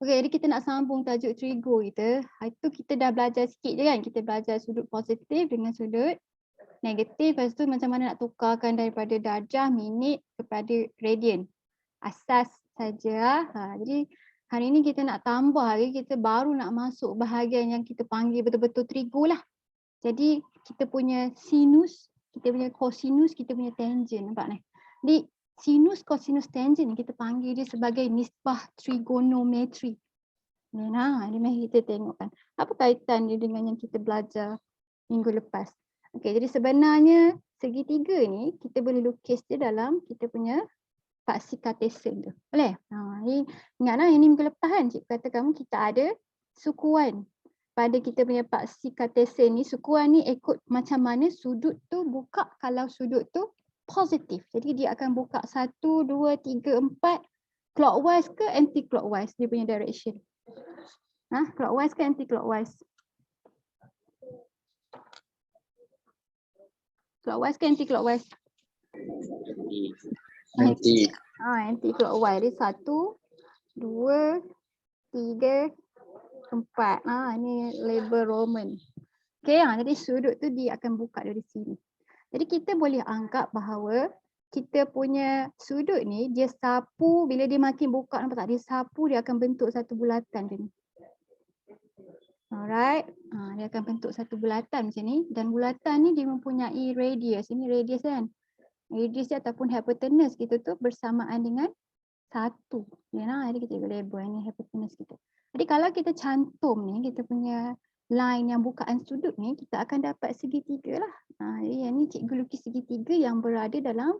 Okey, jadi kita nak sambung tajuk trigo kita. Itu kita dah belajar sikit je kan. Kita belajar sudut positif dengan sudut negatif. Lepas tu macam mana nak tukarkan daripada darjah, minit kepada radian. Asas saja. Jadi hari ni kita nak tambah lagi, kita baru nak masuk bahagian yang kita panggil betul-betul trigo lah. Jadi kita punya sinus, kita punya cosinus, kita punya tangent. Nampak ni? Jadi sinus, cosinus, tangent ni kita panggil dia sebagai nisbah trigonometri. Ni mari kita tengokkan. Apa kaitan dia dengan yang kita belajar minggu lepas. Okey, jadi sebenarnya segitiga ni kita boleh lukis dia dalam kita punya paksi Cartesian tu. Boleh? Ni ingatlah yang ni minggu lepas kan cikgu kata kamu kita ada sukuan. Pada kita punya paksi Cartesian ni, sukuan ni ikut macam mana sudut tu buka kalau sudut tu positif. Jadi dia akan buka 1, 2, 3, 4 clockwise ke anti clockwise dia punya direction. Clockwise ke anti clockwise? Clockwise ke anti clockwise? Nanti Anti clockwise dia 1, 2, 3, 4. Ni label Roman. Okey, jadi sudut tu dia akan buka dari sini. Jadi kita boleh anggap bahawa kita punya sudut ni dia sapu, bila dia makin buka, nampak tak? Dia sapu, dia akan bentuk satu bulatan macam ni. Alright, dia akan bentuk satu bulatan macam ni, dan bulatan ni dia mempunyai radius. Ini radius kan? Radius dia ataupun hypotenuse kita tu bersamaan dengan 1. Jadi kita label ni hypotenuse kita. Jadi kalau kita cantum ni, kita punya line yang bukaan sudut ni, kita akan dapat segitiga lah. Jadi yang ni cikgu lukis segitiga yang berada dalam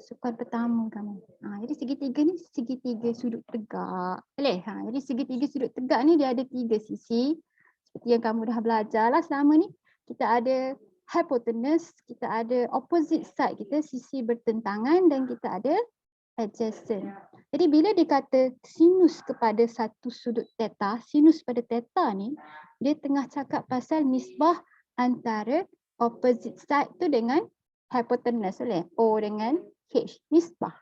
sukan pertama kamu. Jadi segitiga ni segitiga sudut tegak. Boleh? Jadi segitiga sudut tegak ni dia ada 3 sisi. Seperti yang kamu dah belajar lah selama ni. Kita ada hypotenuse, kita ada opposite side kita, sisi bertentangan, dan kita ada adjacent. Jadi bila dikata sinus kepada satu sudut theta, sinus pada theta ni, dia tengah cakap pasal nisbah antara opposite side tu dengan hypotenuse. Boleh? O dengan H. Nisbah.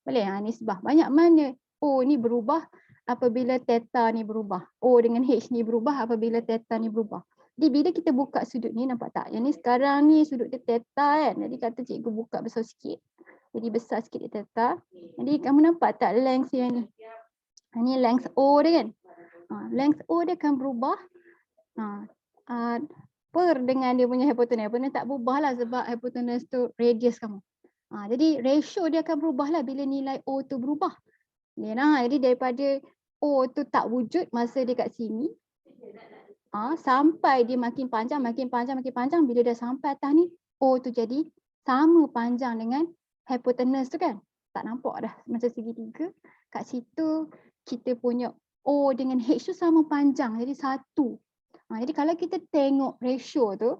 Boleh? Nisbah. Banyak mana O ni berubah apabila theta ni berubah. O dengan H ni berubah apabila theta ni berubah. Jadi bila kita buka sudut ni, nampak tak? Yang ni sekarang ni sudut dia theta kan? Jadi kata cikgu buka besar sikit. Jadi besar sikit dia theta. Jadi kamu nampak tak length yang ni? Ni length O dia kan? Length O dia akan berubah per dengan dia punya hypotenuse. Hypotenuse tak berubah lah sebab hypotenuse tu radius kamu. Jadi ratio dia akan berubah lah bila nilai O tu berubah. Jadi daripada O tu tak wujud masa dia kat sini, sampai dia makin panjang, bila dah sampai atas ni, O tu jadi sama panjang dengan hypotenuse tu kan. Tak nampak dah macam segitiga. Kat situ kita punya O dengan H tu sama panjang, jadi 1. Jadi kalau kita tengok ratio tu,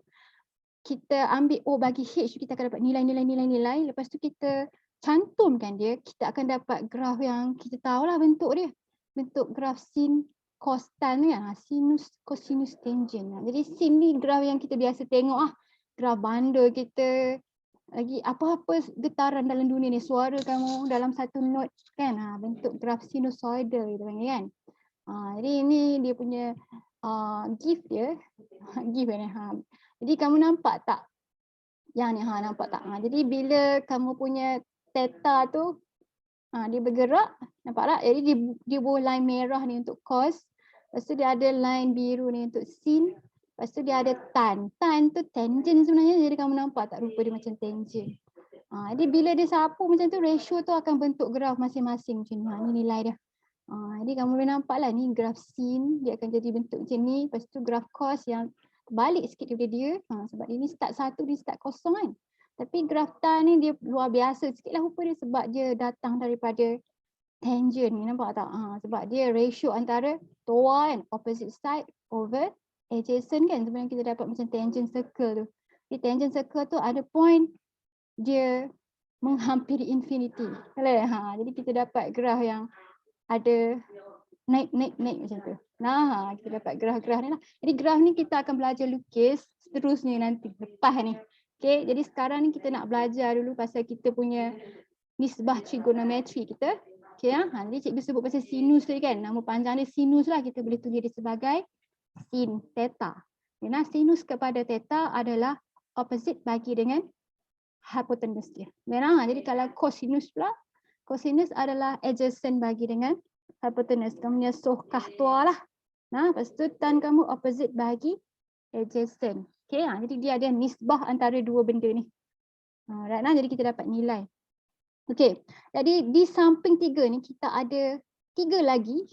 kita ambil O bagi H, kita akan dapat nilai. Lepas tu kita cantumkan dia, kita akan dapat graf yang kita tahulah bentuk dia. Bentuk graf sin, cos, tan kan. Sinus, cosinus, tangent. Jadi sin ni graf yang kita biasa tengok graf bundle kita. Lagi apa-apa getaran dalam dunia ni, suara kamu dalam satu note kan. Bentuk graf sinusoidal kita panggil kan. Jadi ini dia punya GIF dia. GIF ni. Jadi kamu nampak tak? Yang ni nampak tak? Jadi bila kamu punya theta tu dia bergerak, nampak tak? Jadi dia buat line merah ni untuk cos. Lepas tu dia ada line biru ni untuk sin. Lepas tu dia ada tan. Tan tu tangent sebenarnya. Jadi kamu nampak tak rupa dia macam tangent. Jadi bila dia sapu macam tu, ratio tu akan bentuk graf masing-masing macam ni. Ni nilai dia. Jadi kamu boleh nampak lah ni graf sin, dia akan jadi bentuk macam ni. Lepas tu graf cos yang balik sikit daripada dia. Sebab dia ni start 1, dia start kosong kan. Tapi graf tan ni dia luar biasa sikit lah rupa dia sebab dia datang daripada tangent ni, nampak tak? Sebab dia ratio antara toa kan, opposite side over adjacent kan. Sebenarnya kita dapat macam tangent circle tu. Di tangent circle tu ada point dia menghampiri infinity. Jadi kita dapat graf yang ada naik macam tu. Kita dapat graf-graf ni lah. Jadi graf ni kita akan belajar lukis seterusnya nanti, lepas ni. Okay, jadi sekarang ni kita nak belajar dulu pasal kita punya nisbah trigonometri kita. Okay, jadi cikgu sebut pasal sinus tadi kan. Nama panjang dia sinus lah. Kita boleh tulis dia sebagai sin theta. Nah, sinus kepada theta adalah opposite bagi dengan hypotenuse dia. Jadi kalau cosinus pula, cosinus adalah adjacent bagi dengan hypotenuse. Kamu punya sohkah tua lah. Nah, lepas tu tan kamu opposite bagi adjacent. Okay, jadi dia ada nisbah antara dua benda ni. Right, jadi kita dapat nilai. Okay, jadi di samping 3 ni kita ada 3 lagi.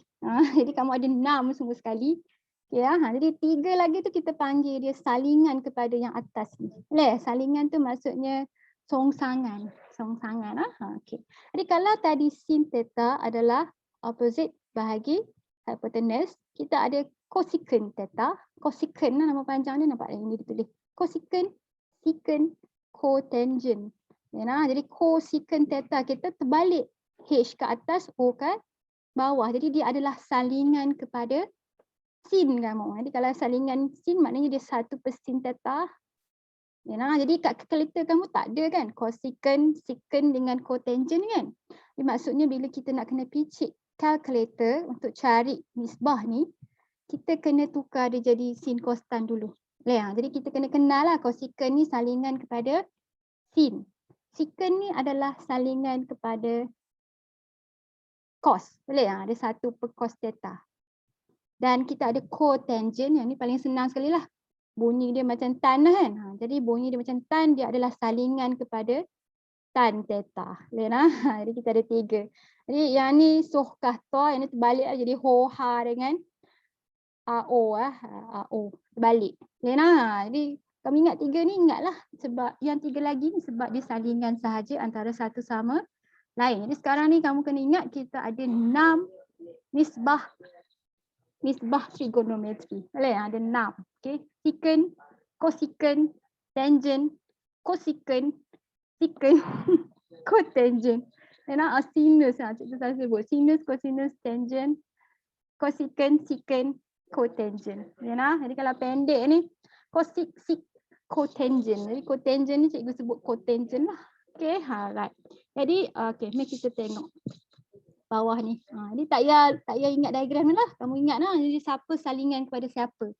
Jadi kamu ada 6 semua sekali. Okay, jadi 3 lagi tu kita panggil dia salingan kepada yang atas ni. Salingan tu maksudnya songsangan. Songsangan. Okay. Jadi kalau tadi sin theta adalah opposite bahagi hypotenuse, kita ada cosecant theta. Cosecant nama panjang dia nampak ini ditulis. Cosecant, secant, cotangent. Jadi cosecant theta kita terbalik H ke atas, O ke bawah. Jadi dia adalah salingan kepada sin kamu. Jadi kalau salingan sin maknanya dia 1 per sin theta. Jadi kat kalkulator kamu tak ada kan cosecant, secant dengan cotangent kan. Jadi maksudnya bila kita nak kena picit kalkulator untuk cari nisbah ni, kita kena tukar dia jadi sin costan dulu. Jadi kita kena kenal lah cosecant ni salingan kepada sin. Secant ni adalah salingan kepada cos. Boleh? Dia 1 per cos theta. Dan kita ada cotangent, yang ni paling senang sekali lah. Bunyi dia macam tan kan. Jadi bunyi dia macam tan, dia adalah salingan kepada tan theta. Jadi kita ada 3. Jadi yang ni sohkah toa, yang ni terbalik lah. Jadi hoha dengan AO. AO. Terbalik. Jadi kamu ingat 3 ni, ingatlah. Sebab yang 3 lagi ni sebab dia salingan sahaja antara satu sama lain. Jadi sekarang ni kamu kena ingat kita ada 6 nisbah trigonometri. Ada 6. Okay. Secant, cosecant, tangent, cosecant, secant, cotangent. Sinus. Cikgu saya sebut. Sinus, cosinus, tangent, cosecant, secant, cotangent. Jadi kalau pendek ni, cotangent. Jadi cotangent ni cikgu sebut cotangent lah. Okay, right. Jadi, okay, mari kita tengok bawah ni. Jadi tak payah ingat diagram ni lah. Kamu ingat lah. Jadi siapa salingan kepada siapa.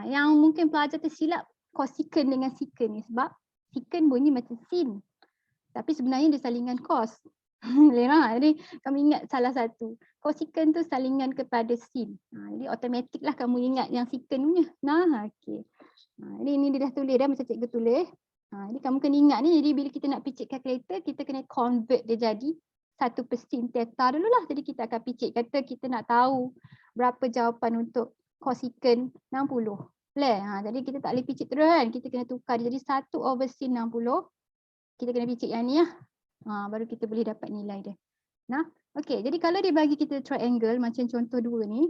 Yang mungkin pelajar tersilap cosecant dengan secant ni. Sebab secant bunyi macam sin. Tapi sebenarnya dia salingan cos. Jadi kamu ingat salah satu. Cosecant tu salingan kepada sin. Jadi automatik lah kamu ingat yang secant punya. Okay. Jadi ini dia dah tulis dah macam cikgu tulis. Jadi kamu kena ingat ni. Jadi bila kita nak picit calculator, kita kena convert dia jadi 1 per sin theta dulu lah. Jadi kita akan picit. Kata kita nak tahu berapa jawapan untuk cosecant 60. Jadi kita tak boleh picit terus kan. Kita kena tukar. Jadi 1 over sin 60. Kita kena picit yang ni lah. Baru kita boleh dapat nilai dia. Okay. Jadi kalau dia bagi kita triangle macam contoh 2 ni,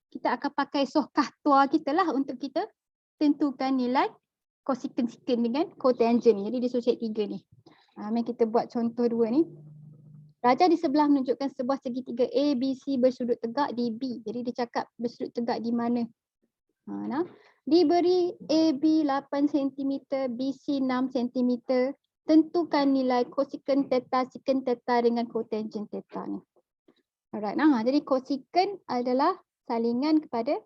kita akan pakai sohkah tua kita lah untuk kita tentukan nilai cosecant secant dengan cotangent ni. Jadi dia suruh cek 3 ni. Mari kita buat contoh 2 ni. Raja di sebelah menunjukkan sebuah segitiga A, B, C bersudut tegak di B. Jadi dia cakap bersudut tegak di mana. Diberi AB 8 cm, BC 6 cm. Tentukan nilai cosecant theta, secant theta dengan cotangent theta ni. Alright, jadi cosecant adalah salingan kepada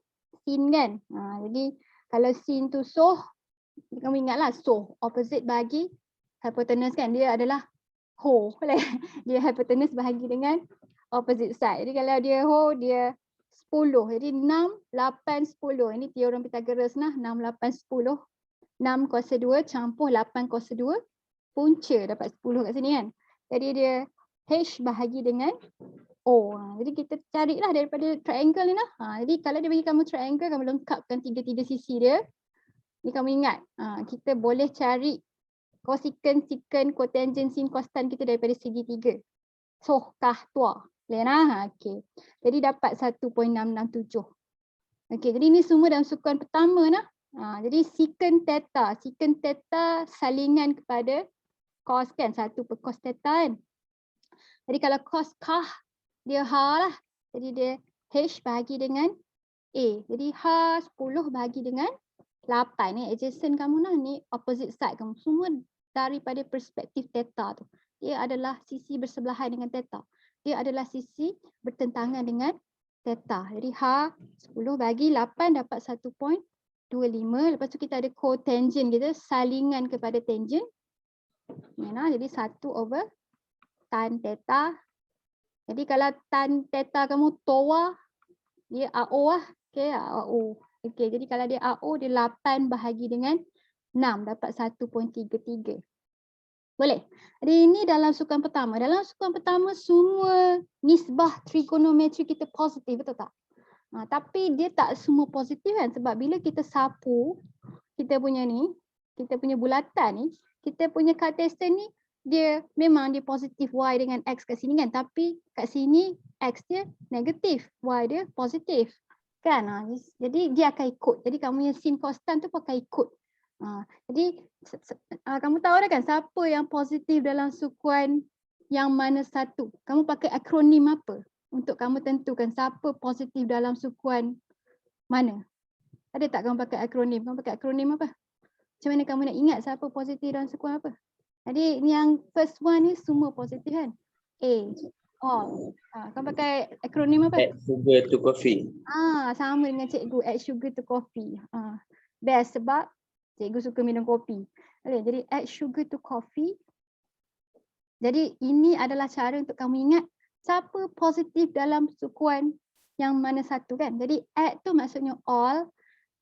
sin kan. Jadi kalau sin tu soh, kamu ingatlah soh, opposite bagi hypotenuse kan. Dia adalah ho. Dia hypotenuse bahagi dengan opposite side. Jadi kalau dia ho, dia 10. Jadi 6, 8, 10. Ini teorem Pythagoras lah. 6, 8, 10. 6 kuasa 2 campur 8 kuasa 2. Punca dapat 10 kat sini kan. Jadi dia H bahagi dengan O. Jadi kita carilah daripada triangle ni lah. Jadi kalau dia bagi kamu triangle, kamu lengkapkan 3 sisi dia. Ni kamu ingat. Kita boleh cari cosecant, secant, cotangent, sin, costan kita daripada segi 3. Sohkah tua. Okay. Jadi dapat 1.667. Okay, jadi ini semua dalam sukan pertama lah. Jadi secant theta. Secant theta salingan kepada cos kan. 1 per cos theta kan. Jadi kalau cos kah, dia H lah. Jadi dia H bahagi dengan A. Jadi H 10 bahagi dengan 8. Ni adjacent kamu lah. Ni opposite side kamu. Semua daripada perspektif theta tu. Dia adalah sisi bersebelahan dengan theta. dia adalah sisi bertentangan dengan theta. Jadi H 10 bagi 8 dapat 1.25. Lepas tu kita ada cotangent kita, salingan kepada tangent. Jadi 1/tan theta. Jadi kalau tan theta kamu toa, dia AO lah. Okay, AO. Okay, jadi kalau dia AO, dia 8 bahagi dengan 6 dapat 1.33. Boleh? Jadi ini dalam sukan pertama. Dalam sukan pertama semua nisbah trigonometri kita positif, betul tak? Tapi dia tak semua positif kan, sebab bila kita sapu kita punya ni, kita punya bulatan ni, kita punya Cartesian ni dia memang dia positif Y dengan X kat sini kan, tapi kat sini X dia negatif, Y dia positif kan. Jadi dia akan ikut. Jadi kamu yang sin constant tu pun akan ikut. Jadi kamu tahu dah kan siapa yang positif dalam sukuan yang mana satu? Kamu pakai akronim apa untuk kamu tentukan siapa positif dalam sukuan mana? Ada tak kamu pakai akronim? Kamu pakai akronim apa? Macam mana kamu nak ingat siapa positif dalam sukuan apa? Jadi yang first one ni semua positif kan? A, all. Kamu pakai akronim apa? Add sugar to coffee. Sama dengan cikgu, add sugar to coffee. Best sebab cikgu suka minum kopi. Okay, jadi add sugar to coffee. Jadi ini adalah cara untuk kamu ingat siapa positif dalam sukuan yang mana satu kan. Jadi add tu maksudnya all,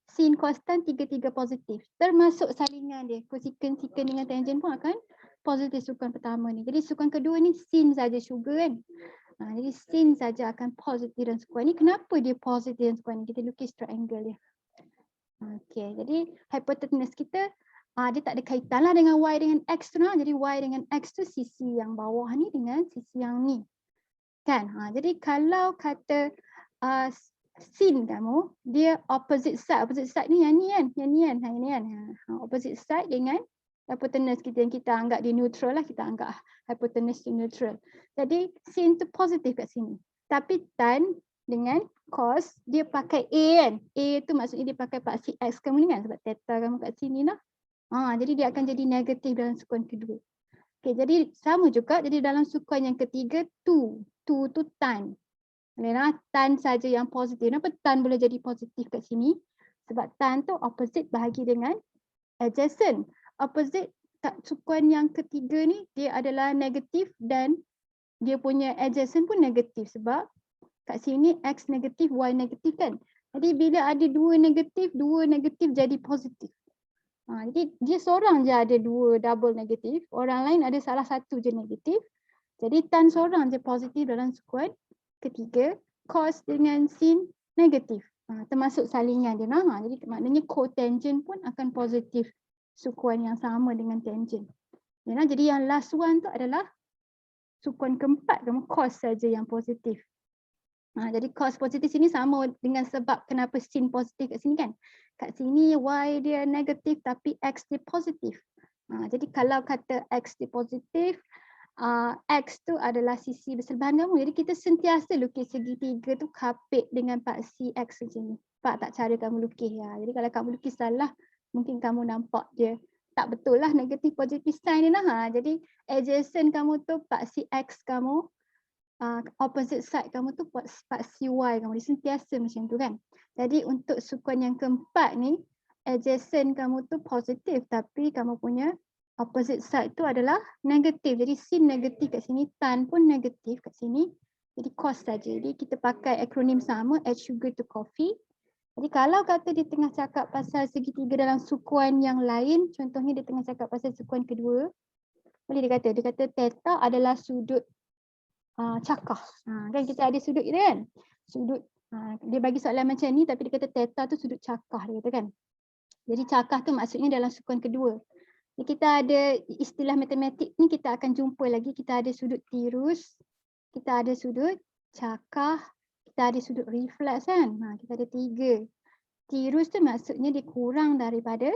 sin constant tiga-tiga positif. Termasuk salingan dia, cosecant, secant dengan tangent pun akan positif sukuan pertama ni. Jadi sukuan kedua ni sin saja sugar kan. Jadi sin saja akan positif dalam sukuan ni. Kenapa dia positif dalam sukuan ni? Kita lukis triangle dia. Okay, jadi hypotenuse kita dia tak ada kaitan lah dengan Y dengan X tu lah. Jadi Y dengan X tu sisi yang bawah ni dengan sisi yang ni. Kan? Jadi kalau kata sin kamu, dia opposite side. Opposite side ni yang ni kan? Yang ni kan? Yang ni kan? Opposite side dengan hypotenuse kita yang kita anggap dia neutral lah. Kita anggap hypotenuse tu neutral. Jadi sin tu positif kat sini. Tapi tan dengan cos dia pakai A kan? A tu maksudnya dia pakai paksi X kamu ni kan? Sebab theta kamu kat sini lah. Jadi dia akan jadi negatif dalam sukuan kedua. Okay, jadi sama juga. Jadi dalam sukuan yang ketiga, 2 tu tan. Tan saja yang positif. Kenapa tan boleh jadi positif kat sini? Sebab tan tu opposite bahagi dengan adjacent. Opposite kat sukuan yang ketiga ni dia adalah negatif dan dia punya adjacent pun negatif sebab kat sini X negatif, Y negatif kan. Jadi bila ada dua negatif jadi positif. Jadi dia seorang je ada dua double negatif, orang lain ada salah satu je negatif. Jadi tan seorang je positif dalam sukuan ketiga, cos dengan sin negatif. Termasuk salingan dia. Jadi maknanya cotangent pun akan positif sukuan yang sama dengan tangent. Jadi yang last one tu adalah sukuan keempat, kamu cos saja yang positif. Jadi cos positif sini sama dengan sebab kenapa sin positif kat sini kan. Kat sini Y dia negatif tapi X dia positif. Jadi kalau kata X dia positif, X tu adalah sisi bersebelahan kamu. Jadi kita sentiasa lukis segitiga tu kapit dengan paksi X macam ni. Nampak tak cara kamu lukis ya? Jadi kalau kamu lukis salah, mungkin kamu nampak dia tak betul lah negatif positif sign dia lah. Jadi adjacent kamu tu paksi X kamu, opposite side kamu tu paksi Y kamu. Dia sentiasa macam tu kan. Jadi untuk sukuan yang keempat ni, adjacent kamu tu positif tapi kamu punya opposite side tu adalah negatif. Jadi sin negatif kat sini, tan pun negatif kat sini. Jadi cos saja. Jadi kita pakai akronim sama, add sugar to coffee. Jadi kalau kata dia tengah cakap pasal segitiga dalam sukuan yang lain, contohnya dia tengah cakap pasal sukuan kedua, boleh dia kata theta adalah sudut cakah. Kan kita ada sudut kita kan? Sudut, dia bagi soalan macam ni tapi dia kata theta tu sudut cakah dia kata kan. Jadi cakah tu maksudnya dalam sukuan kedua. Kita ada istilah matematik ni kita akan jumpa lagi. Kita ada sudut tirus, kita ada sudut cakah, kita ada sudut reflex kan. Kita ada 3. Tirus tu maksudnya dia kurang daripada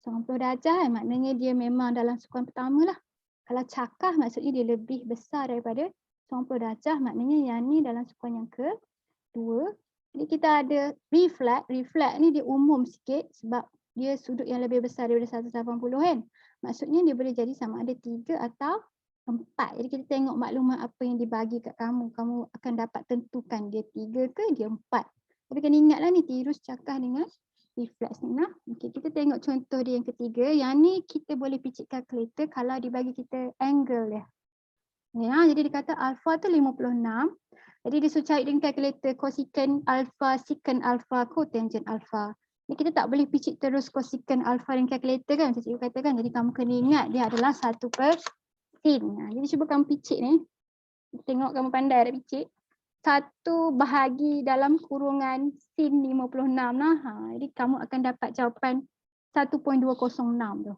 90 darjah kan. Maknanya dia memang dalam sukuan pertama lah. Kalau cakah maksudnya dia lebih besar daripada 90 darjah. Maknanya yang ni dalam sukuan yang kedua. Jadi kita ada reflex. Reflex ni dia umum sikit sebab dia sudut yang lebih besar daripada 180 kan. Maksudnya dia boleh jadi sama ada 3 atau 4. Jadi kita tengok maklumat apa yang dibagi kat kamu. Kamu akan dapat tentukan dia 3 ke dia 4. Tapi kena ingatlah ni tirus, cakah dengan reflex ni nah. Okey, kita tengok contoh dia yang ketiga. Yang ni kita boleh picit kalkulator kalau dibagi kita angle dia. Ya, jadi dia kata alpha tu 56. Jadi dia suruh cari dengan kalkulator cosecant alpha, secant alpha, cotangent alpha. Ni kita tak boleh picit terus cosecant alpha dengan kalkulator kan, macam cikgu katakan. Jadi kamu kena ingat dia adalah 1/sin. Jadi cuba kamu picit ni. Tengok kamu pandai tak picit. 1 bahagi dalam kurungan sin 56 nah. Jadi kamu akan dapat jawapan 1.206 tu.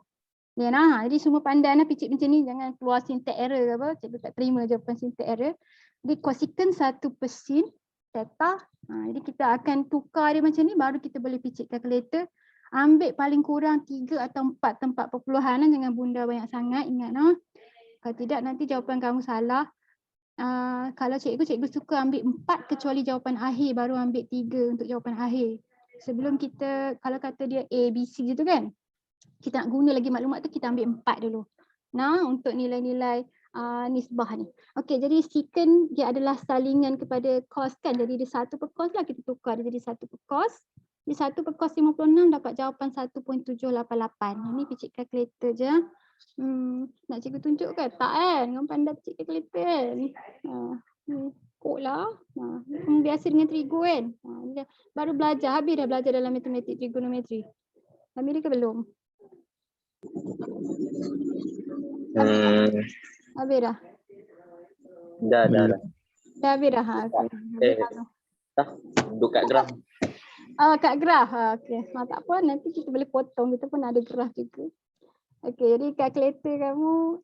Ya nah, jadi semua pandai lah picit macam ni, jangan keluar syntax error ke apa, cikgu tak terima jawapan syntax error. Jadi cosecant 1/sin theta. Jadi kita akan tukar dia macam ni baru kita boleh picit kalkulator. Ambil paling kurang 3 atau 4 tempat perpuluhan lah, jangan bunda banyak sangat, ingat nah. Kalau tidak nanti jawapan kamu salah. Kalau cikgu suka ambil 4 kecuali jawapan akhir baru ambil 3 untuk jawapan akhir. Sebelum kita, kalau kata dia A, B, C gitu kan, kita nak guna lagi maklumat tu kita ambil 4 dulu. Nah, untuk nilai-nilai nisbah ni. Okey, jadi secant dia adalah salingan kepada cos kan. Jadi dia 1/cos lah, kita tukar dia jadi 1/cos. Jadi 1/cos 56 dapat jawapan 1.788. Ini picit kalkulator je. Nak cikgu tunjuk kan? Tak kan? Kamu pandai picit kalkulator kan? Kod lah. Kamu biasa dengan trigo kan? Baru belajar, habis dah belajar dalam matematik trigonometri. Habis ke belum? Habis dah? Dah. Dah habis dah? Dah, duduk kat graf. Kat graf? Okey. Tak apa, nanti kita boleh potong, kita pun ada graf juga. Okey, jadi kalkulator kamu,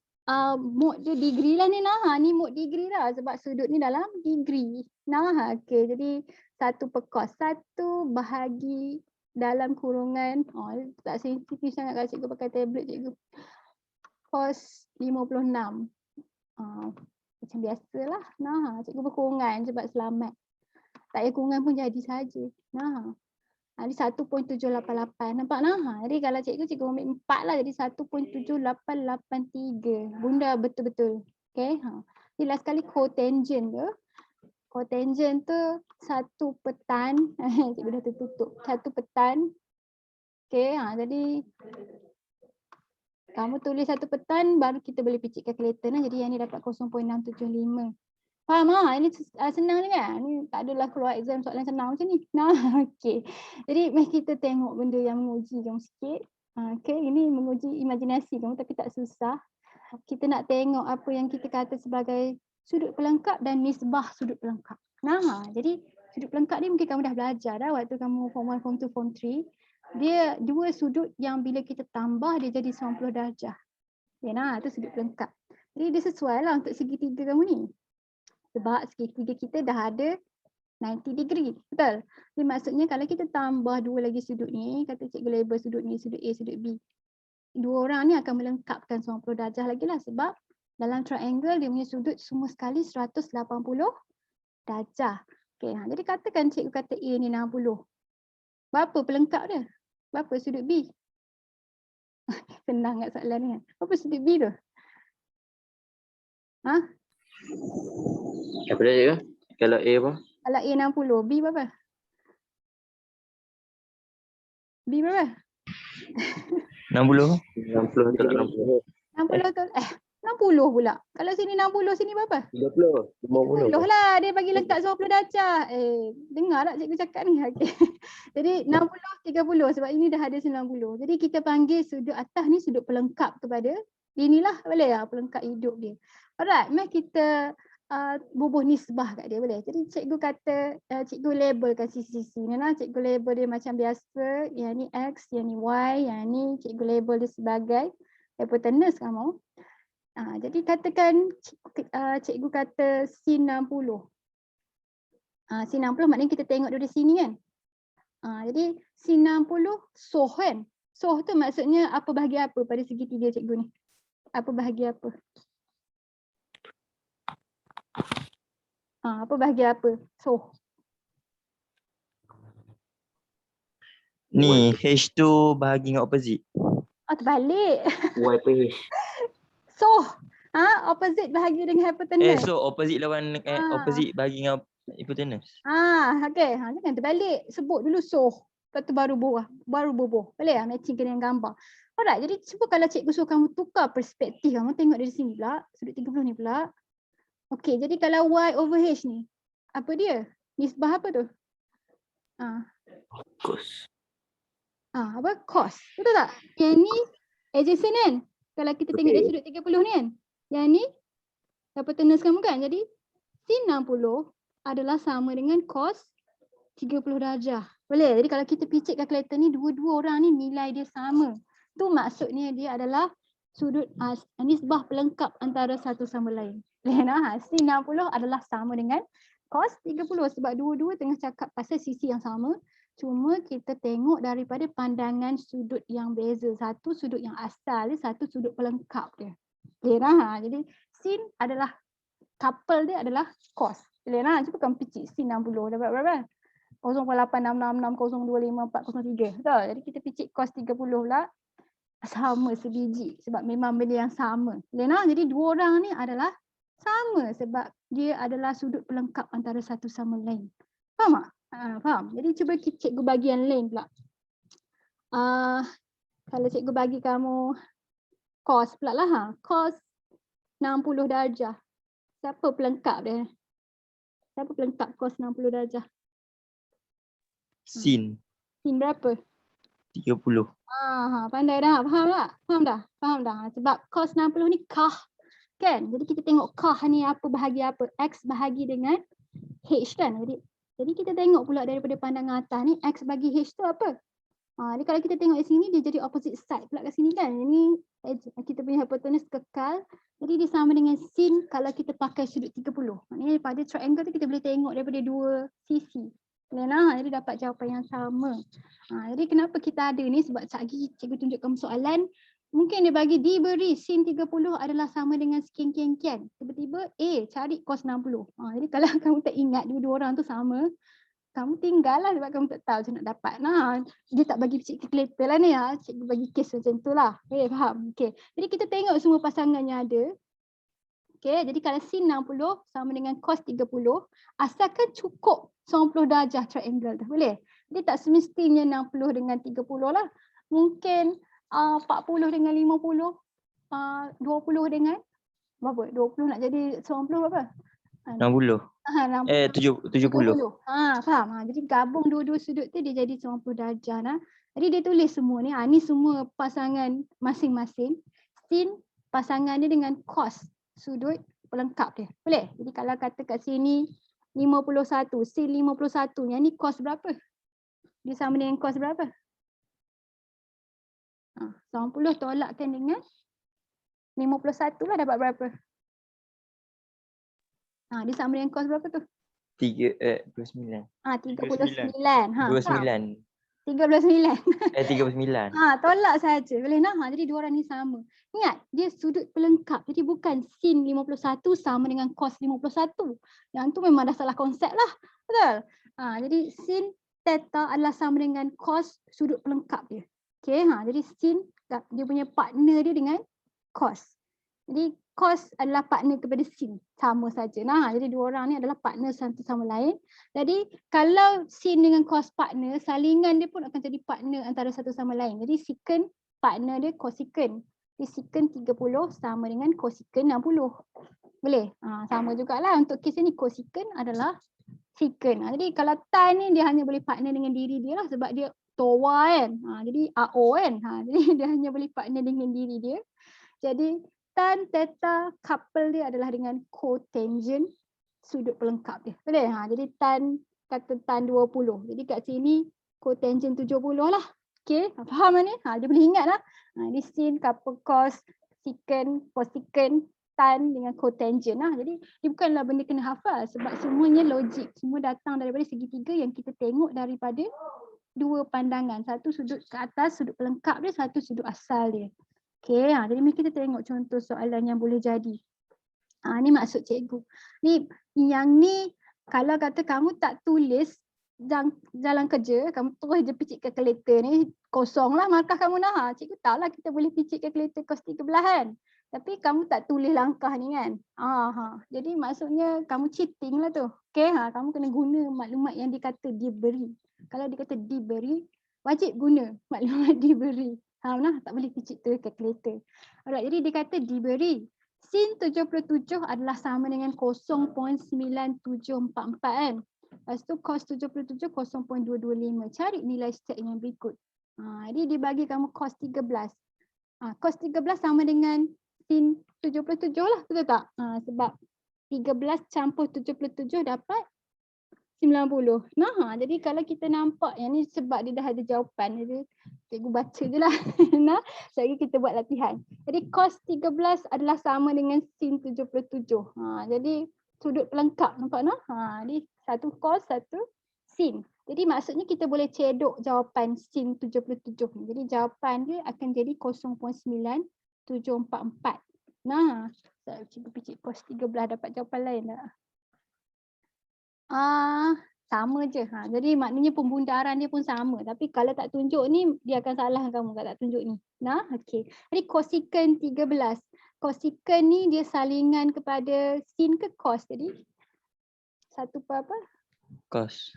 mode dia degree lah ni nah. Ni mode degree lah sebab sudut ni dalam degree. Nah, okey, jadi 1/cos. 1 bahagi dalam kurungan, tak sensitif sangat kalau cikgu pakai tablet cikgu. Cos 56. Macam biasalah. Nah, cikgu berkurungan sebab selamat. Tak payah kurungan pun jadi saja. Nah. Jadi 1.788. Nampak nah? Jadi kalau cikgu ambil 4 lah, jadi 1.7883. Bunda betul-betul. Okey. Jadi last kali cotangent tu. Cotangent tu 1 petan. Cikgu dah tertutup. 1 petan. Okey. Jadi kamu tulis 1 petan baru kita boleh picit kalkulator nah. Jadi yang ni dapat 0.675. Faham lah? Ini senang je kan? Ni tak adalah keluar exam soalan senang macam ni. Nah, okey. Jadi mari kita tengok benda yang menguji kamu sikit. Okey, ini menguji imajinasi kamu tapi tak susah. Kita nak tengok apa yang kita kata sebagai sudut pelengkap dan nisbah sudut pelengkap. Nah, jadi sudut pelengkap ni mungkin kamu dah belajar dah waktu kamu form 1, form 2, form 3. Dia dua sudut yang bila kita tambah dia jadi 90 darjah. Ya, nah, itu sudut pelengkap. Jadi dia sesuai lah untuk segitiga kamu ni. Sebab segitiga kita dah ada 90 degree. Betul? Jadi maksudnya kalau kita tambah dua lagi sudut ni, kata cikgu label sudut ni, sudut A, sudut B. Dua orang ni akan melengkapkan 90 darjah lagi lah sebab dalam triangle dia punya sudut semua sekali 180 darjah. Okay, jadi katakan cikgu kata A ni 60. Berapa pelengkap dia? Berapa sudut B? Senang kat soalan ni kan? Berapa sudut B tu? Apa dia cikgu? Kalau A apa? Kalau A 60, B berapa? B berapa? 60 betul tak 60? 60 tu 60 pula. Kalau sini 60, sini berapa? 30, 50 lah, dia bagi lengkap 90 darjah. Dengar tak cikgu cakap ni? Okay. Jadi 60, 30 sebab ini dah ada 90. Jadi kita panggil sudut atas ni sudut pelengkap kepada inilah, boleh lah pelengkap hidup dia. Alright, mari kita bubuh nisbah kat dia, boleh? Jadi cikgu kata, cikgu labelkan sisi-sisi ni lah. Cikgu label dia macam biasa, yang ni X, yang ni Y, yang ni cikgu label dia sebagai hypotenuse kamu. Jadi katakan cikgu kata sin 60. Sin 60 maknanya kita tengok dari sini kan. Jadi sin 60 soh kan. Soh tu maksudnya apa bahagi apa pada segitiga cikgu ni? Apa bahagi apa? Apa bahagi apa? Soh. Ni H tu bahagi dengan opposite. Terbalik. Y per H. Soh. Opposite bahagi dengan hypotenuse. So opposite lawan opposite bahagi dengan hypotenuse. Okey. Jangan terbalik. Sebut dulu lepas tu baru bubuh. Boleh lah matching dengan gambar. Alright, jadi cuba kalau cikgu suruh kamu tukar perspektif, kamu tengok dari sini pula, sudut 30 ni pula. Okey, jadi kalau Y over H ni, apa dia? Nisbah apa tu? Cos. Apa? Cos. Betul tak? Yang ni adjacent kan? Kalau kita tengok dari sudut 30 ni kan? Yang ni hypotenuse kamu kan? Jadi sin 60 adalah sama dengan cos 30 darjah. Boleh? Jadi kalau kita picit kalkulator ni, dua-dua orang ni nilai dia sama. Tu maksudnya dia adalah sudut nisbah pelengkap antara satu sama lain. Sin 60 adalah sama dengan cos 30 sebab dua-dua tengah cakap pasal sisi yang sama. Cuma kita tengok daripada pandangan sudut yang beza. Satu sudut yang asal dia, satu sudut pelengkap dia. Jadi sin adalah couple dia adalah cos. Cuba kamu picit sin 60 dapat berapa? 0.8666025403. Betul? Jadi kita picit cos 30 pula sama sebiji sebab memang benda yang sama. Jadi dua orang ni adalah sama sebab dia adalah sudut pelengkap antara satu sama lain. Faham tak? Faham? Jadi cuba cikgu bagi yang lain pula. Kalau cikgu bagi kamu cos pula lah. Cos 60 darjah. Siapa pelengkap dia? Siapa pelengkap cos 60 darjah? Sin. Sin berapa? 30. Pandai dah. Faham dah? Sebab cos 60 ni kah. Kan? Jadi kita tengok kah ni apa bahagi apa. X bahagi dengan H kan? Jadi kita tengok pula daripada pandangan atas ni X bagi H tu apa? Jadi kalau kita tengok di sini dia jadi opposite side pula kat sini kan. Ini kita punya hypotenuse kekal. Jadi dia sama dengan sin kalau kita pakai sudut 30. Maknanya pada triangle tu kita boleh tengok daripada dua sisi. Jadi dapat jawapan yang sama. Jadi kenapa kita ada ni sebab sekejap lagi cikgu tunjukkan soalan. Mungkin dia bagi diberi sin 30 adalah sama dengan sekian-kian. Tiba-tiba cari cos 60. Jadi kalau kamu tak ingat dua-dua orang tu sama, kamu tinggal lah sebab kamu tak tahu macam nak dapat. Dia tak bagi picit calculator lah ni. Cikgu bagi case macam tu lah. Faham? Jadi kita tengok semua pasangan yang ada. Jadi kalau sin 60 sama dengan cos 30, asalkan cukup 90 darjah triangle tu. Boleh? Jadi tak semestinya 60 dengan 30 lah. Mungkin 40 dengan 50, 20 dengan berapa? 20 nak jadi 90 berapa? 60. 70. Faham? Jadi gabung dua-dua sudut tu dia jadi 90 darjah lah. Jadi dia tulis semua ni. Ni semua pasangan masing-masing. Sin pasangan dia dengan cos sudut pelengkap dia. Boleh? Jadi kalau kata kat sini 51, sin 51. Yang ni cos berapa? Dia sama dengan cos berapa? 90 tolakkan dengan 51 lah dapat berapa? Dia sama dengan cos berapa tu? 39. 39. 29. 39. 39. Tolak saja. Boleh nak? Jadi dua orang ni sama. Ingat, dia sudut pelengkap. Jadi bukan sin 51 sama dengan cos 51. Yang tu memang dah salah konsep lah. Betul? Jadi sin theta adalah sama dengan cos sudut pelengkap dia. Jadi sin dia punya partner dia dengan cos. Jadi cos adalah partner kepada sin. Sama saja. Jadi dua orang ni adalah partner satu sama lain. Jadi kalau sin dengan cos partner, salingan dia pun akan jadi partner antara satu sama lain. Jadi secant partner dia cosecant. Jadi secant 30 sama dengan cosecant 60. Boleh? Sama jugalah untuk kes ni cosecant adalah secant. Jadi kalau tan ni dia hanya boleh partner dengan diri dia lah sebab dia toa kan. Jadi AO kan. Jadi dia hanya boleh partner dengan diri dia. Jadi tan theta couple dia adalah dengan cotangent sudut pelengkap dia. Boleh? Jadi tan kata tan 20. Jadi kat sini cotangent 70 lah. Faham lah ni? Dia boleh ingat lah. Di sin couple cos secant cosecant tan dengan cotangent lah. Jadi dia bukanlah benda kena hafal sebab semuanya logik. Semua datang daripada segitiga yang kita tengok daripada dua pandangan. Satu sudut ke atas, sudut pelengkap dia, satu sudut asal dia. Jadi mari kita tengok contoh soalan yang boleh jadi. Ni maksud cikgu. Yang ni kalau kata kamu tak tulis jalan kerja, kamu terus je picit kalkulator ni, kosong lah markah kamu nak. Cikgu tahu lah kita boleh picit kalkulator cos 13 kan. Tapi kamu tak tulis langkah ni kan. Jadi maksudnya kamu cheating lah tu. Okay, kamu kena guna maklumat yang dikata diberi. Kalau dikata diberi, wajib guna maklumat diberi. Tak boleh picit tu calculator. Alright, jadi dia kata diberi. Sin 77 adalah sama dengan 0.9744 kan. Lepas tu cos 77 0.225. Cari nilai setiap yang berikut. Jadi dia bagi kamu cos 13. Cos 13 sama dengan sin 77 lah, betul tak? Sebab 13 campur 77 dapat 90. Jadi kalau kita nampak yang ni sebab dia dah ada jawapan, jadi cikgu baca je lah. Sekejap kita buat latihan. Jadi cos 13 adalah sama dengan sin 77. Jadi sudut pelengkap, nampak no? Jadi satu cos, satu sin. Jadi maksudnya kita boleh cedok jawapan sin 77 ni. Jadi jawapan dia akan jadi 0.9744. Cikgu picit cos 13 dapat jawapan lain tak? Sama je. Jadi maknanya pembundaran dia pun sama. Tapi kalau tak tunjuk ni, dia akan salah kamu kalau tak tunjuk ni. Okey. Jadi kosikan 13. Kosikan ni dia salingan kepada sin ke cos tadi? Satu per apa? Cos.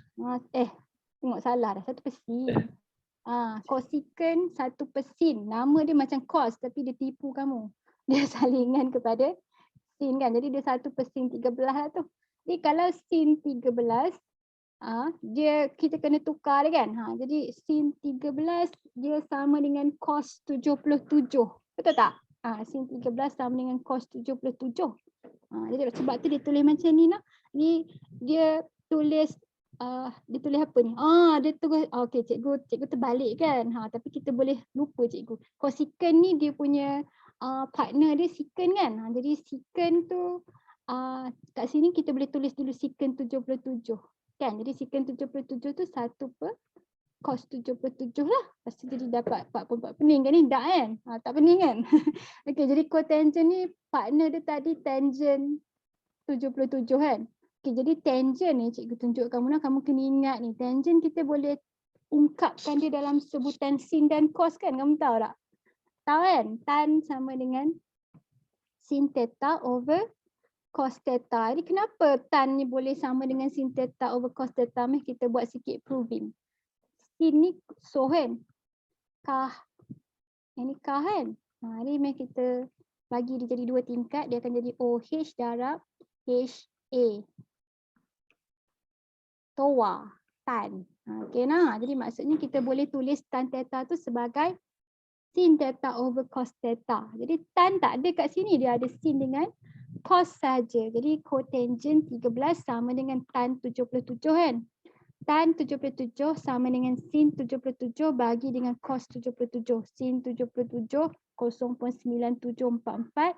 Tengok salah dah. Satu per sin. Kosikan satu per sin. Nama dia macam cos tapi dia tipu kamu. Dia salingan kepada sin kan. Jadi dia satu per sin 13 lah tu. Jadi kalau sin 13, kita kena tukar dia kan. Jadi sin 13 dia sama dengan cos 77. Betul tak? Sin 13 sama dengan cos 77. Jadi sebab tu dia tulis macam ni lah. Ni dia tulis apa ni? Dia tulis okey cikgu terbalik kan. Tapi kita boleh lupa cikgu. Kosikan ni dia punya partner dia secant kan. Jadi secant tu kat sini kita boleh tulis dulu secant 77 kan. Jadi secant 77 tu 1 per cos 77 lah. Lepas tu jadi dapat 44. Pening kan ni? Tak kan? Tak pening kan? Okey, jadi cotangent ni partner dia tadi tangent 77 kan. Okey, jadi tangent ni cikgu tunjuk kamu lah. Kamu kena ingat ni. Tangent kita boleh ungkapkan dia dalam sebutan sin dan cos kan. Kamu tahu tak? Tahu kan? Tan sama dengan sin theta over cos theta. Jadi kenapa tan ni boleh sama dengan sin theta over cos theta? Mari kita buat sikit proving. Sin ni so kan? Kah. Ini kah kan? Ni mari kita bagi dia jadi 2 tingkat. Dia akan jadi OH darab HA. Toa. Tan. Okey nah. Jadi maksudnya kita boleh tulis tan theta tu sebagai sin theta over cos theta. Jadi tan tak ada kat sini. Dia ada sin dengan cos saja. Jadi cotangent 13 sama dengan tan 77 kan. Tan 77 sama dengan sin 77 bagi dengan cos 77. Sin 77 0.9744.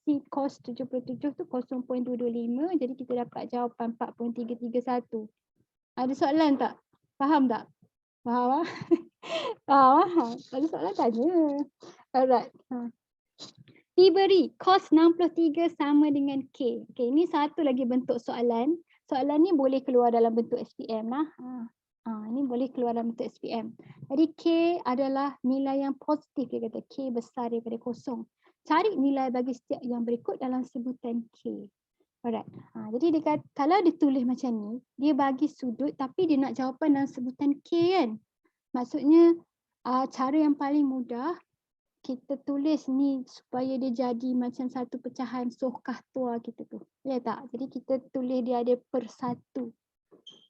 Sin cos 77 tu 0.225. Jadi kita dapat jawapan 4.331. Ada soalan tak? Faham tak? Faham? Faham? Ada soalan tanya. Alright. Diberi cos 63 sama dengan K. Okay, ini satu lagi bentuk soalan. Soalan ni boleh keluar dalam bentuk SPM lah. Ini boleh keluar dalam bentuk SPM. Jadi K adalah nilai yang positif. Dia kata K besar daripada kosong. Cari nilai bagi setiap yang berikut dalam sebutan K. Alright. Jadi dia kata, kalau dia tulis macam ni, dia bagi sudut tapi dia nak jawapan dalam sebutan K kan. Maksudnya cara yang paling mudah kita tulis ni supaya dia jadi macam satu pecahan sohkah tua kita tu. Ya tak? Jadi kita tulis dia ada per satu.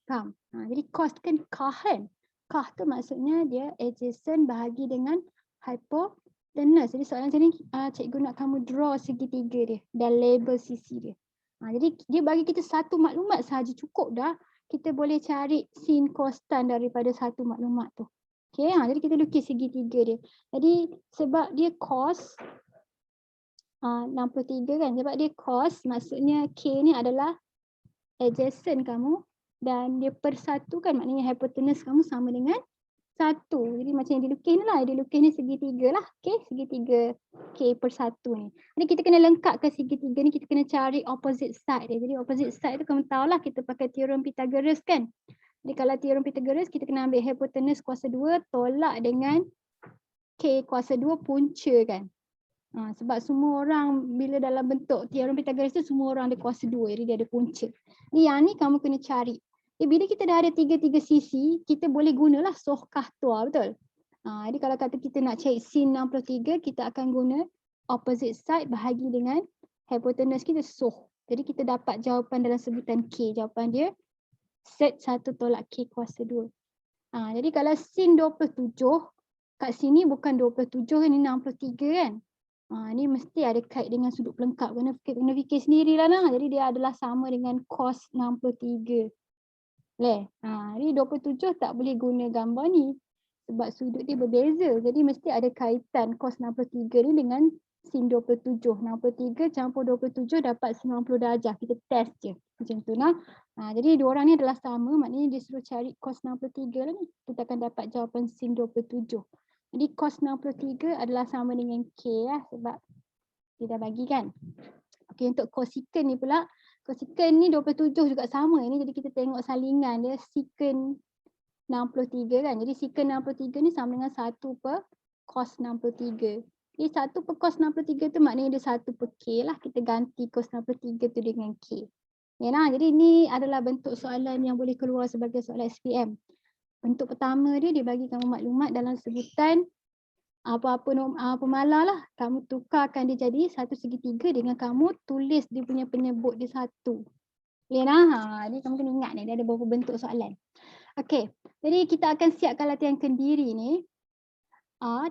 Faham? Jadi cos kan kah kan? Kah tu maksudnya dia adjacent bahagi dengan hypotenuse. Jadi soalan macam ni cikgu nak kamu draw segitiga dia dan label sisi dia. Jadi dia bagi kita satu maklumat sahaja cukup dah. Kita boleh cari sin cos tan daripada satu maklumat tu. Okay, jadi kita lukis segitiga dia. Jadi sebab dia cos 63 kan. Sebab dia cos maksudnya K ni adalah adjacent kamu dan dia per satu kan, maknanya hypotenuse kamu sama dengan 1. Jadi macam yang dilukis ni lah. Dia lukis ni segitiga lah. Okay, segitiga K per 1 ni. Jadi kita kena lengkapkan segitiga ni. Kita kena cari opposite side dia. Jadi opposite side tu kamu tahulah kita pakai teorem Pythagoras kan. Jadi kalau teorem Pythagoras kita kena ambil hypotenuse kuasa 2 tolak dengan K kuasa 2 punca kan. Sebab semua orang bila dalam bentuk teorem Pythagoras tu semua orang ada kuasa 2, jadi dia ada punca. Ni yang ni kamu kena cari. Bila kita dah ada tiga sisi, kita boleh gunalah sohkah tua, betul? Jadi kalau kata kita nak cari sin 63, kita akan guna opposite side bahagi dengan hypotenuse kita soh. Jadi kita dapat jawapan dalam sebutan K. Jawapan dia set 1 tolak K kuasa 2. Jadi kalau sin 27, kat sini bukan 27 kan, ni 63 kan? Ni mesti ada kait dengan sudut pelengkap. Kena fikir sendirilah nah. Jadi dia adalah sama dengan cos 63. Boleh? Ni 27 tak boleh guna gambar ni. Sebab sudut dia berbeza. Jadi mesti ada kaitan cos 63 ni dengan sin 27. 63 campur 27 dapat 90 darjah. Kita test je. Macam tu nah. Jadi dua orang ni adalah sama. Maknanya dia suruh cari cos 63 lah ni. Kita akan dapat jawapan sin 27. Jadi cos 63 adalah sama dengan K lah sebab dia dah bagi kan. Okey, untuk cosecant ni pula. Cosecant ni 27 juga sama ni. Jadi kita tengok salingan dia secant 63 kan. Jadi secant 63 ni sama dengan 1 per cos 63. Jadi 1 per cos 63 tu maknanya dia 1 per K lah. Kita ganti cos 63 tu dengan K. Ya, nah. Jadi ni adalah bentuk soalan yang boleh keluar sebagai soalan SPM. Bentuk pertama dia bagi kamu maklumat dalam sebutan apa-apa pemalar lah. Kamu tukarkan dia jadi satu segitiga dengan kamu tulis dia punya penyebut dia satu. Boleh nah? Ni kamu kena ingat ni, dia ada beberapa bentuk soalan. Okey, jadi kita akan siapkan latihan kendiri ni.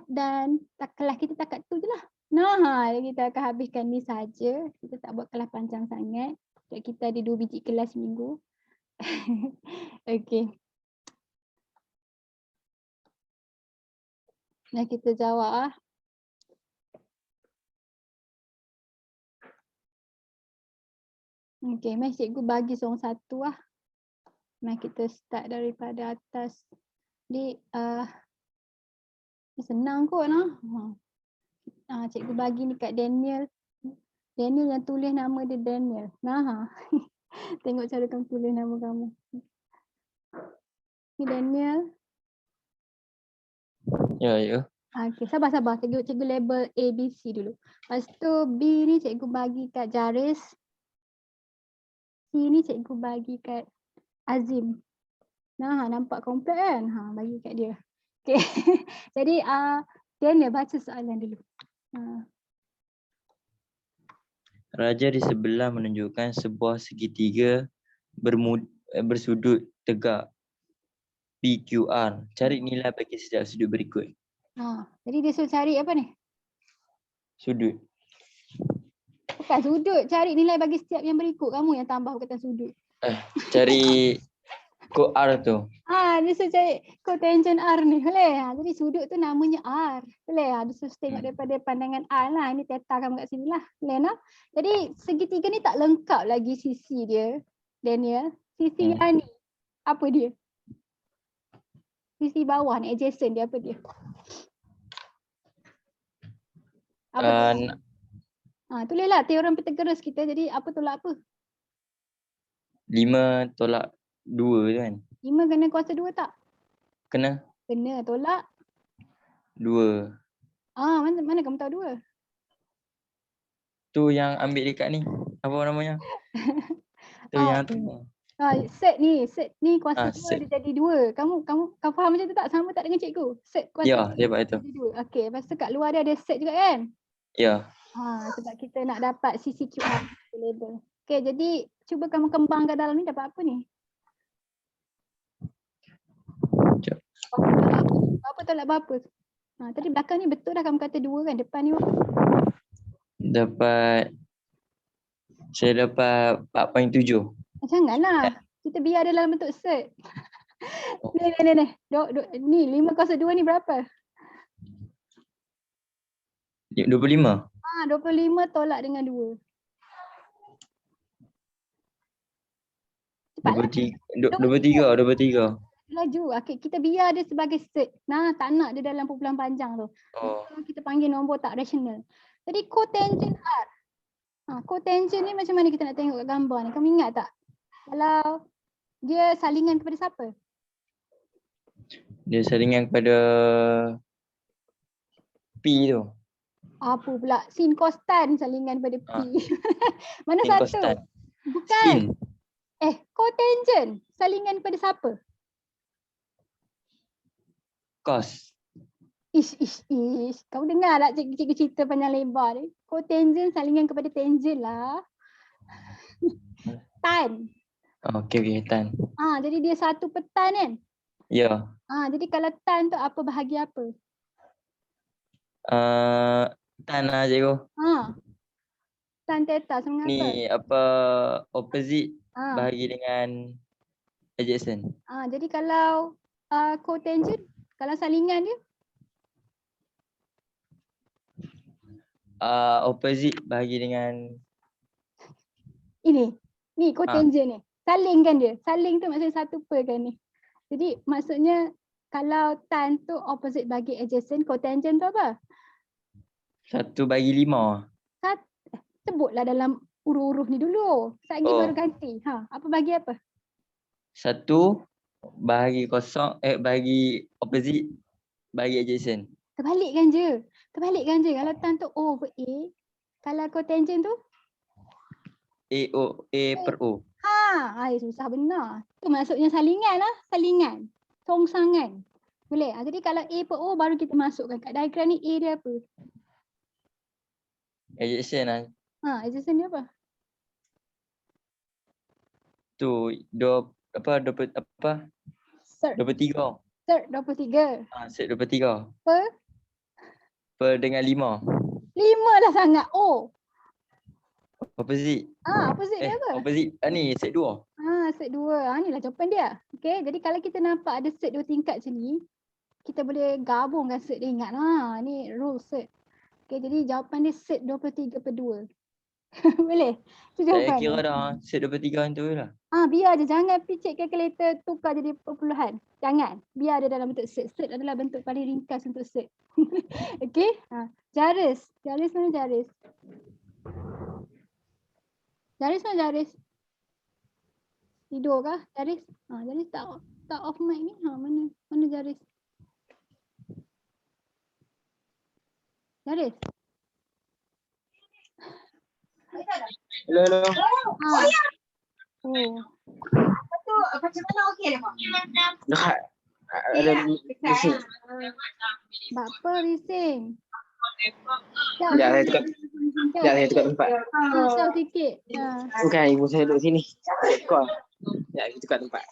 Dan kelas kita takat tu je lah. Nah, kita akan habiskan ni saja. Kita tak buat kelas panjang sangat. Kita ada 2 biji kelas minggu. Okey. Nah, kita jawab . Okey, mari cikgu bagi seorang satu lah. Mari kita start daripada atas. Jadi senang kot lah. Cikgu bagi ni kat Daniel. Daniel yang tulis nama dia Daniel. Nah, tengok cara kamu tulis nama kamu. Ni Daniel. Ya. Okey, sabar. Cikgu label A, B, C dulu. Lepas tu B ni cikgu bagi kat Jaris. C ni cikgu bagi kat Azim. Nah, nampak komplek kan? Bagi kat dia. Okey. Jadi Daniel baca soalan dulu. Raja di sebelah menunjukkan sebuah segitiga bersudut tegak PQR. Cari nilai bagi setiap sudut berikut. Jadi dia suruh cari apa ni? Sudut. Bukan sudut, cari nilai bagi setiap yang berikut. Kamu yang tambah berkaitan sudut. Cari kod R tu. Dia suruh cari cotangent R ni. Boleh? Jadi sudut tu namanya R. Boleh? Dia suruh tengok daripada pandangan R lah. Ini theta kamu kat sini lah. Boleh nak? Jadi segitiga ni tak lengkap lagi sisi dia. Daniel. Sisi yang ni. Apa dia? Sisi bawah ni, adjacent dia apa dia? Apa tu? Tulislah teorem Pythagoras kita. Jadi apa tolak apa? 5 tolak 2 tu kan? 5 kena kuasa 2 tak? Kena. Kena, tolak? 2. Mana kamu tahu 2? Tu yang ambil dekat ni. Apa namanya? Tu yang tu. Set ni kuasa 2 dia jadi 2. Kamu faham macam tu tak? Sama tak dengan cikgu? Set kuasa 2 dia buat itu. jadi 2. Okey, lepas tu kat luar dia ada set juga kan? Ya. Sebab kita nak dapat sisi QR label. Okey, jadi cuba kamu kembang kat dalam ni dapat apa ni? Sekejap. Berapa tolak berapa? Tadi belakang ni betul dah kamu kata 2 kan? Depan ni berapa? Saya dapat 4.7. Janganlah. Kita biar dia dalam bentuk set. Ni. Ni 5 kuasa 2 ni berapa? 25. 25 tolak dengan 2. Cepatlah. 23. Laju. Okay, kita biar dia sebagai set. Tak nak dia dalam kumpulan panjang tu. Kita panggil nombor tak rasional. Jadi cotangent R. Cotangent ni macam mana kita nak tengok kat gambar ni? Kamu ingat tak? Kalau dia salingan kepada siapa? Dia salingan kepada P tu. Apa pula? Sin cos tan salingan pada P. Mana Sin cos satu? tan. Bukan. Sin. Cotangent salingan pada siapa? Cos. Ish. Kau dengar tak cikgu cerita panjang lebar ni? Cotangent salingan kepada tangent lah. Tan. Okey, tan. Jadi dia satu per tan kan? Ya. Jadi kalau tan tu apa bahagi apa? Tan lah cikgu. Tan theta sama dengan apa? Ni apa opposite bahagi dengan adjacent. Jadi kalau cotangent, kalau salingan dia? Opposite bahagi dengan Ni cotangent ni. Salingkan dia. Saling tu maksudnya satu per kan ni. Jadi maksudnya kalau tan tu opposite bagi adjacent, cotangent tu apa? 1/5. Sebutlah dalam huruf-huruf ni dulu. Sekejap baru ganti. Apa bagi apa? 1 bahagi kosong, bahagi opposite bahagi adjacent. Terbalikkan je. Kalau tan tu O over A, kalau cotangent tu? A per O. Susah benar. Tu maksudnya salingan lah. Salingan. Songsangan. Boleh? Jadi kalau A per O baru kita masukkan. Kat diagram ni A dia apa? Adjacent lah. Adjacent dia apa? Tu 23. Cert 23. Cert 23. Set 23. Per dengan 5. 5 lah sangat. O. Opposite. Opposite dia apa? Opposite. Ni set 2. Set 2. Ni lah jawapan dia. Okay, jadi kalau kita nampak ada set 2 tingkat macam ni, kita boleh gabungkan set dia, ingat lah. Ni rule set. Okay, jadi jawapan dia set 23 per 2. Boleh? Itu jawapan Saya kira dia. dah set 23 tu je lah. Biar je. Jangan pergi check calculator tukar jadi perpuluhan. Jangan. Biar dia dalam bentuk set. Set adalah bentuk paling ringkas untuk set. Okay. Jaris. Jaris mana jaris? Jaris mana jaris? Tidur kah Jaris? Jaris tak off mic ni. Mana Jaris? Jaris? Hello. Macam mana okey dah, Pak? Dekat. Ada bising. Buat apa bising? Sekejap saya tukar tempat. Susah sikit. Bukan, ibu saya duduk sini. Kau. Sekejap saya tukar tempat.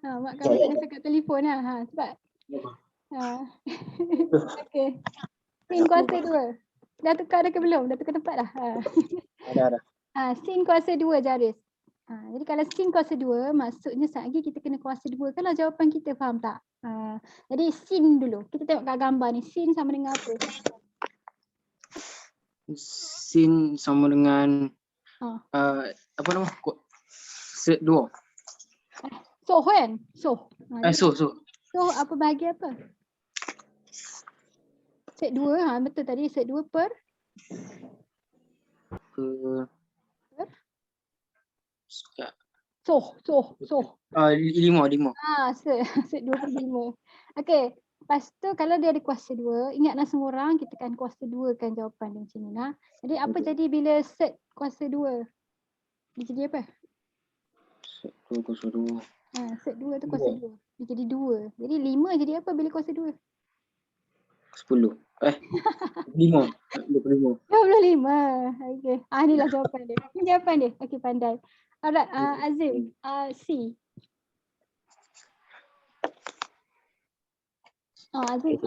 Mak kau kena cakap telefon lah. Sebab. Okay. Sin kuasa 2. Dah tukar dah ke belum? Dah tukar tempat dah? Ada. Sin kuasa 2 Jaris. Jadi kalau sin kuasa 2, maksudnya saat lagi kita kena kuasa 2. Kalau jawapan kita faham tak? Jadi sin dulu. Kita tengok kat gambar ni. Sin sama dengan apa? Sin sama dengan apa nama? Set 2. So kan? So. So apa bahagi apa? Set 2. Betul tadi set 2 per? So. 5. Set 2 per 5. Okay. Lepas tu kalau dia ada kuasa 2, ingatlah semua orang kita kan kuasa 2 kan jawapan dia macam ni lah. Jadi apa jadi bila set kuasa 2? Dia jadi apa? Set 2 kuasa 2. Set 2 tu kuasa 2. Dia jadi 2. Jadi 5 jadi apa bila kuasa 2? 10. 5. 25. 25. Okay. Ni lah jawapan dia. Ini jawapan dia. Okay, pandai. Alright, Azim. C. Azim,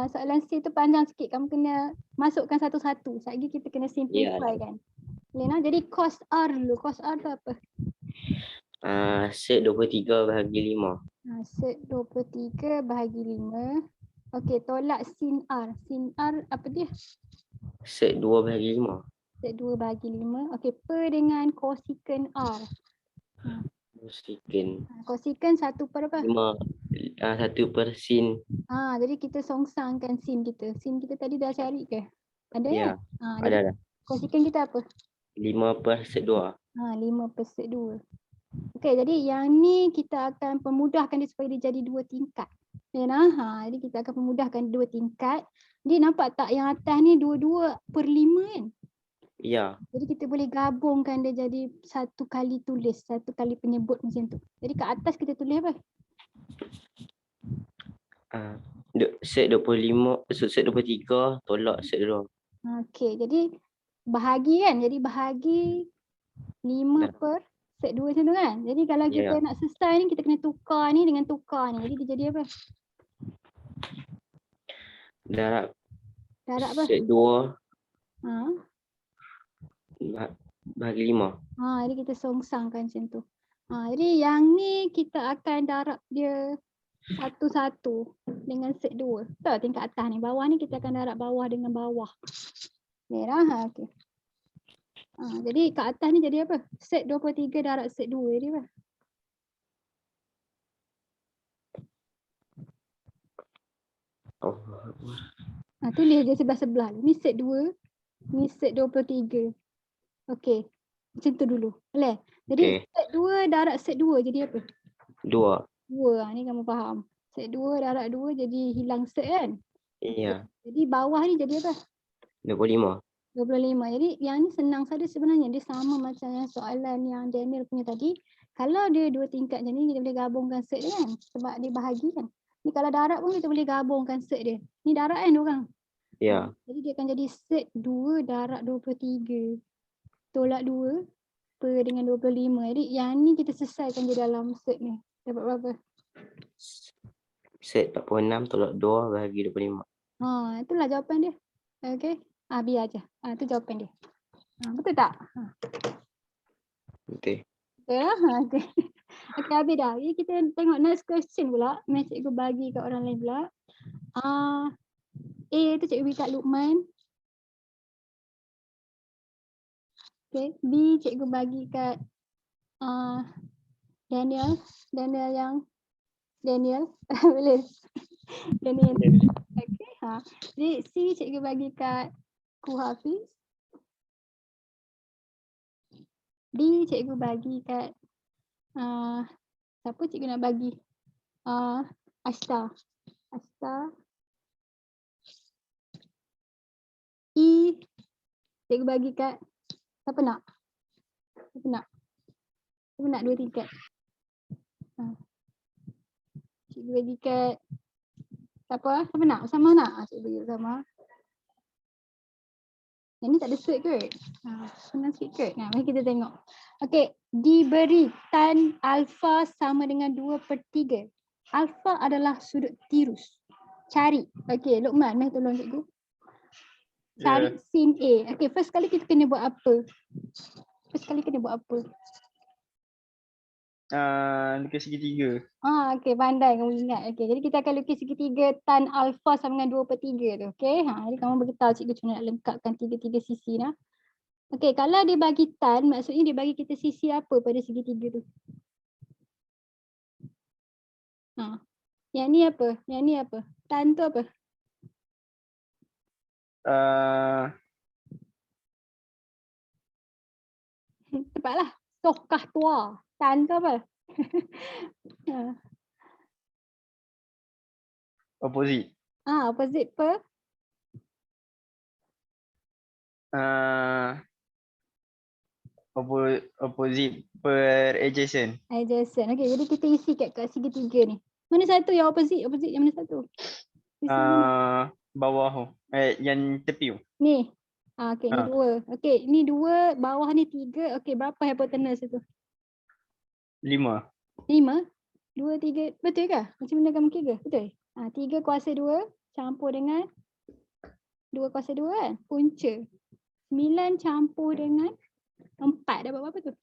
soalan C tu panjang sikit. Kamu kena masukkan satu-satu. Sekejap kita kena simplify kan. Boleh nah? Jadi cos R dulu. Cos R tu apa? Set 23 bahagi 5. Set 23 bahagi 5. Okey, tolak sin R. Sin R apa dia? Set 2 bahagi 5. Set 2 bahagi 5. Okey, per dengan cosecant R. Cosecant. Cosecant 1 per apa? 1 per sin. Jadi kita songsangkan sin kita. Sin kita tadi dah cari ke? Ada Ya, kan? ada Jadi ada. kongsikan kita apa? 5/2. 5/2. Okey, jadi yang ni kita akan pemudahkan dia supaya dia jadi 2 tingkat. Ya nah. Jadi kita akan pemudahkan 2 tingkat. Jadi nampak tak yang atas ni 2/5 kan? Ya, Jadi kita boleh gabungkan dia jadi satu kali tulis, satu kali penyebut macam tu. Jadi kat atas kita tulis apa? set 25, set 23 tolak set 2. Okey, jadi bahagi kan? Jadi bahagi 5/2 macam tu kan? Jadi kalau kita Ya. nak selesai ni kita kena tukar ni dengan tukar ni. Jadi dia jadi apa? Darab Darab apa? set 2 Ha. bahagi 5. Jadi kita songsangkan macam tu. Jadi yang ni kita akan darab dia satu-satu dengan set 2. Tahu tingkat atas ni. Bawah ni kita akan darab bawah dengan bawah. Merah. Okey. Jadi kat atas ni jadi apa? Set 23 darab set 2 jadi apa? Oh. Tulis je sebelah-sebelah. Ni set 2, ni set 23. Okey. Macam tu dulu. Boleh? Jadi set 2 darab set 2 jadi apa? 2. 2. Ni kamu faham. Set 2 darab 2 jadi hilang set kan? Ya. Jadi bawah ni jadi apa? 25. 25. Jadi yang ni senang saja sebenarnya. Dia sama macam yang soalan yang Daniel punya tadi. Kalau dia 2 tingkat macam ni kita boleh gabungkan set dia kan? Sebab dia bahagi kan? Ni kalau darab pun kita boleh gabungkan set dia. Ni darab kan diorang? Ya. Jadi dia akan jadi set 2 darab 23. Tolak 2 per dengan 25. Jadi yang ni kita selesaikan je dalam set ni. Dapat berapa? Set 46 tolak 2 bahagi 25. Itulah jawapan dia. Okey. Biar aja. Itu jawapan dia. Betul tak? Betul. Betul lah. Okey. Okey, habis dah. Jadi kita tengok next question pula. Cikgu bagi kat orang lain pula. A tu cikgu bagi kat Luqman. Okay. B cikgu bagi kat Daniel. Daniel. Boleh? Daniel. Okay. Jadi C cikgu bagi kat Ku Hafiz. D cikgu bagi kat siapa cikgu nak bagi? Ashta. E cikgu bagi kat siapa nak? Siapa nak 2 tingkat? Cikgu bagi kat siapa? Siapa nak? Sama nak? Cikgu bagi sama. Yang ni tak ada cert ke? Senang sikit ke? Mari kita tengok. Okey, diberi tan alfa sama dengan 2/3. Alfa adalah sudut tirus. Cari. Okey, Luqman, mari tolong cikgu. Cari sin A. Okey, first kali kita kena buat apa? Lukis segitiga. Okey, pandai kamu ingat. Okey, jadi kita akan lukis segitiga tan alfa sama dengan 2/3 tu. Okey, jadi kamu beritahu cikgu macam nak lengkapkan 3 sisi dah. Okey, kalau dia bagi tan, maksudnya dia bagi kita sisi apa pada segitiga tu? Yang ni apa? Tan tu apa? Cepatlah. Sokah tua. Tan tu apa? Opposite. Opposite per? Opposite per adjacent. Adjacent. Okey, jadi kita isi kat segitiga ni. Mana satu yang opposite? Opposite yang mana satu? Bawah. Yang tepi. Ni. Okey, ni 2. Okey, ni 2, bawah ni 3. Okey, berapa hypotenuse tu? 5. 5? 2, 3. Betul ke? Macam mana kamu kira? Betul? 3 kuasa 2 campur dengan 2 kuasa 2 kan? Punca. 9 campur dengan 4. Dapat berapa tu?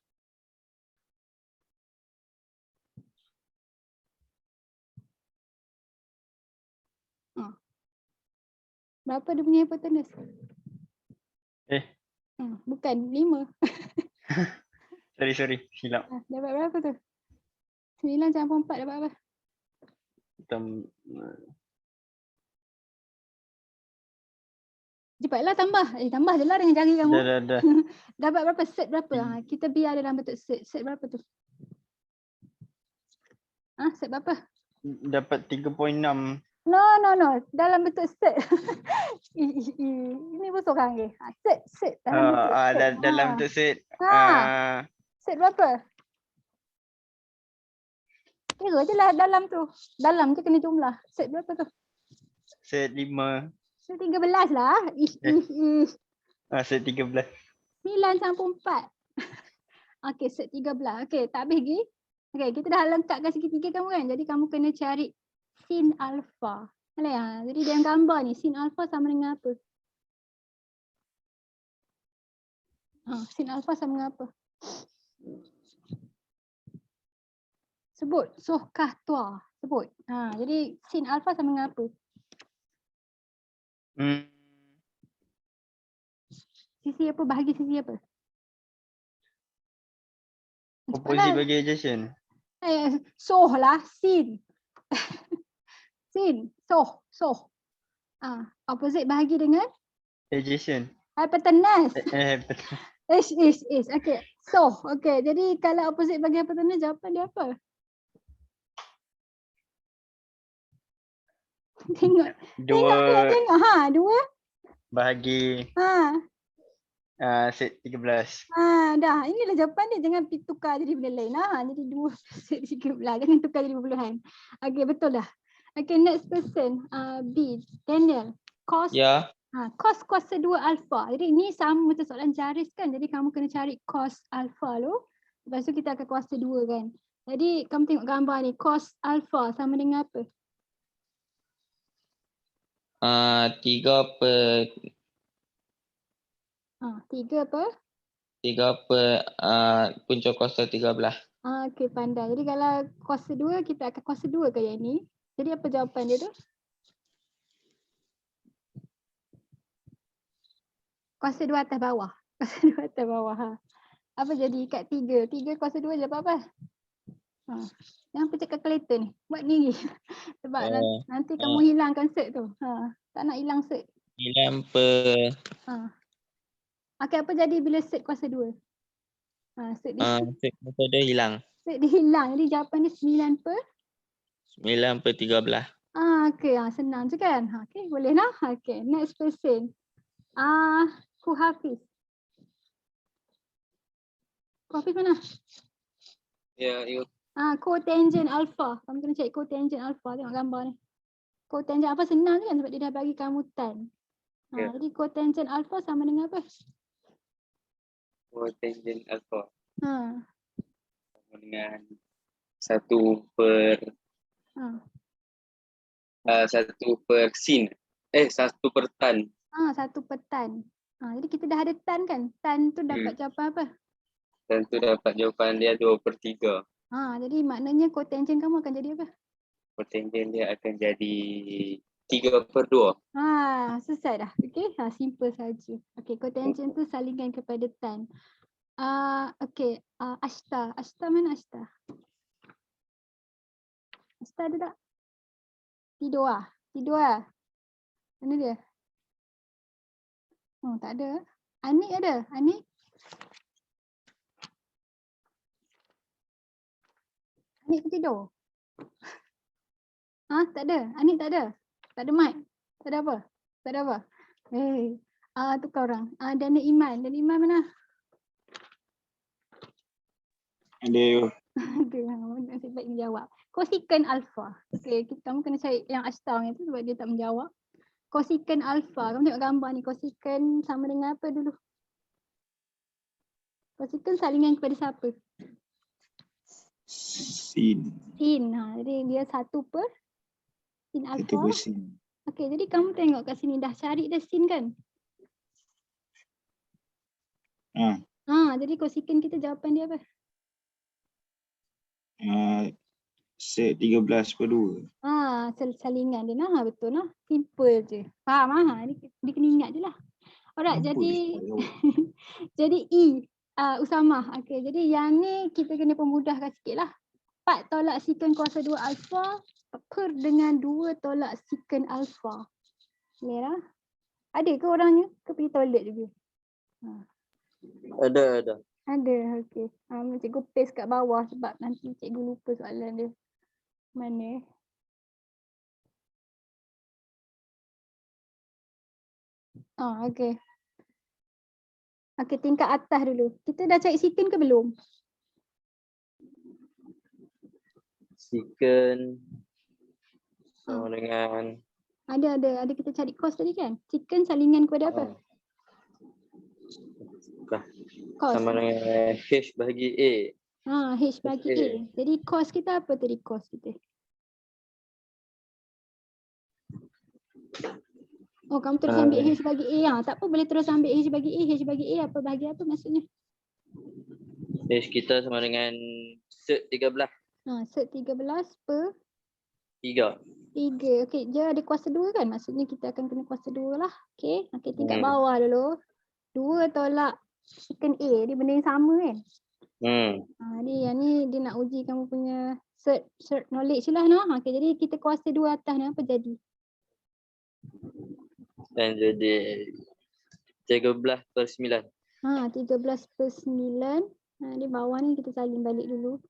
Berapa dia punya hypotenuse? Bukan 5. Sorry. Silap. Dapat berapa tu? 9 campur 4 dapat apa? Cepatlah tambah. Tambah je lah dengan jari kamu. Dah. Dapat berapa? Set berapa? Kita biar dia dalam bentuk set. Set berapa tu? Set berapa? Dapat 3.6. No. Dalam bentuk set. Ini pun seorang ke? Set. Dalam bentuk set. Dalam bentuk set. Set berapa? Kira je lah dalam tu. Dalam je kena jumlah. Set berapa tu? Set 5. Set 13 lah. Set 13. 9 campur 4. Okey, set 13. Okey, tak habis lagi. Okey, kita dah lengkapkan segitiga kamu kan. Jadi kamu kena cari sin alpha. Jadi dalam gambar ni sin alpha sama dengan apa? Sin alpha sama dengan apa? Sebut. Sohkah tua. Sebut. Jadi sin alpha sama dengan apa? Sisi apa? Bahagi sisi apa? Opposite bagi adjacent. Soh lah. Sin. Sin. Soh. Opposite bahagi dengan? Adjacent. Hypotenuse. Betul. Ish. Okay. Soh. Okay. Jadi kalau opposite bagi hypotenuse, jawapan dia apa? Tengok. Tengok. Dua. Bahagi set 13. Dah. Inilah jawapan dia. Jangan tukar jadi benda lain. Jadi 2 set 13. Jangan tukar jadi perpuluhan. Okay, betul dah. Okay, next person. B. Daniel. Cos. Ya. Cos kuasa 2 alpha. Jadi ni sama macam soalan jaris kan. Jadi kamu kena cari cos alpha tu. Lepas tu kita akan kuasa 2 kan. Jadi kamu tengok gambar ni. Cos alpha sama dengan apa? 3 per 3 apa? 3 per punca kuasa 13. Okey, pandai. Jadi kalau kuasa 2, kita akan kuasa 2 ke yang ni. Jadi apa jawapan dia tu? Kuasa 2 atas bawah. Kuasa 2 atas bawah. Apa jadi kat 3? 3 kuasa 2 dapat apa? Jangan pecah kalkulator ni. Buat ni lagi. Sebab nanti kamu hilangkan set tu. Tak nak hilang set. 9 per Okey, apa jadi bila set kuasa 2? Set dia, set kuasa dia hilang. set dia hilang. Jadi jawapan dia 9 per? 9 per 13. Okey, senang je kan? Okey, boleh lah. Okey, next person. Ku Hafiz. Ku Hafiz mana? Ya, you. Cotangent alpha. Kamu kena cari cotangent alpha. Tengok gambar ni. Cotangent alpha senang je kan sebab dia dah bagi kamu tan. Jadi cotangent alpha sama dengan apa? Cotangent alpha sama dengan 1 per 1 per sin. 1 per tan. 1 per tan. Jadi kita dah ada tan kan? Tan tu dapat jawapan apa? Dan tu dapat jawapan dia 2 per 3. Jadi maknanya cotangent kamu akan jadi apa? Cotangent dia akan jadi 3 per 2. Selesai dah. Okey, simple saja. Okey, cotangent tu salingan kepada tan. Okey, Ashta. Ashta mana Ashta? Ashta ada tak? Tidur lah. Mana dia? Oh, tak ada. Anik ada? Anik? Anik tidur? Tak ada. Anik tak ada. Tak ada mic. Tak ada apa. Tak ada apa. Tukar orang. Dana Iman. Dana Iman mana? Ada. Nasib baik dia jawab. Cosecant alpha. Okay, kamu kena cari yang Ashtar ni tu sebab dia tak menjawab. Cosecant alpha. Kamu tengok gambar ni. Cosecant sama dengan apa dulu? Cosecant salingan kepada siapa? Sin. Sin. Jadi dia 1 per sin alpha. 1 per sin. Okay, jadi kamu tengok kat sini dah cari dah sin kan? Jadi cosecant kita jawapan dia apa? Set 13 per 2. Salingan dia nah, betul lah. Simple je. Faham dia kena ingat je lah. Alright, jadi jadi E. Usamah. Okay, jadi yang ni kita kena pemudahkan sikit lah. 4 tolak secant kuasa 2 alpha per dengan 2 tolak secant alpha. Boleh lah. Ada ke orangnya? Ke pergi toilet juga? Ada. Ada, okey. Cikgu paste kat bawah sebab nanti cikgu lupa soalan dia. Mana? Okey. Okey, tingkat atas dulu. Kita dah cari secant ke belum? Secant sama dengan Ada kita cari cos tadi kan? Secant salingan kepada apa? Cos. sama dengan H bahagi A. H bagi A. Jadi cos kita apa tadi cos kita? Oh, kamu terus ambil H bagi A. Tak apa, boleh terus ambil H bagi A. H bagi A apa bahagi apa maksudnya? H kita sama dengan set 13. Set 13 per 3. 3. Okey, dia ada kuasa 2 kan? Maksudnya kita akan kena kuasa 2 lah. Okey, tingkat bawah dulu. 2 tolak secant A. Dia benda yang sama kan? Yang ni dia nak uji kamu punya cert knowledge lah. Okey, jadi kita kuasa 2 atas ni apa jadi? Dan jadi 13/9. 13/9. Di bawah ni kita salin balik dulu.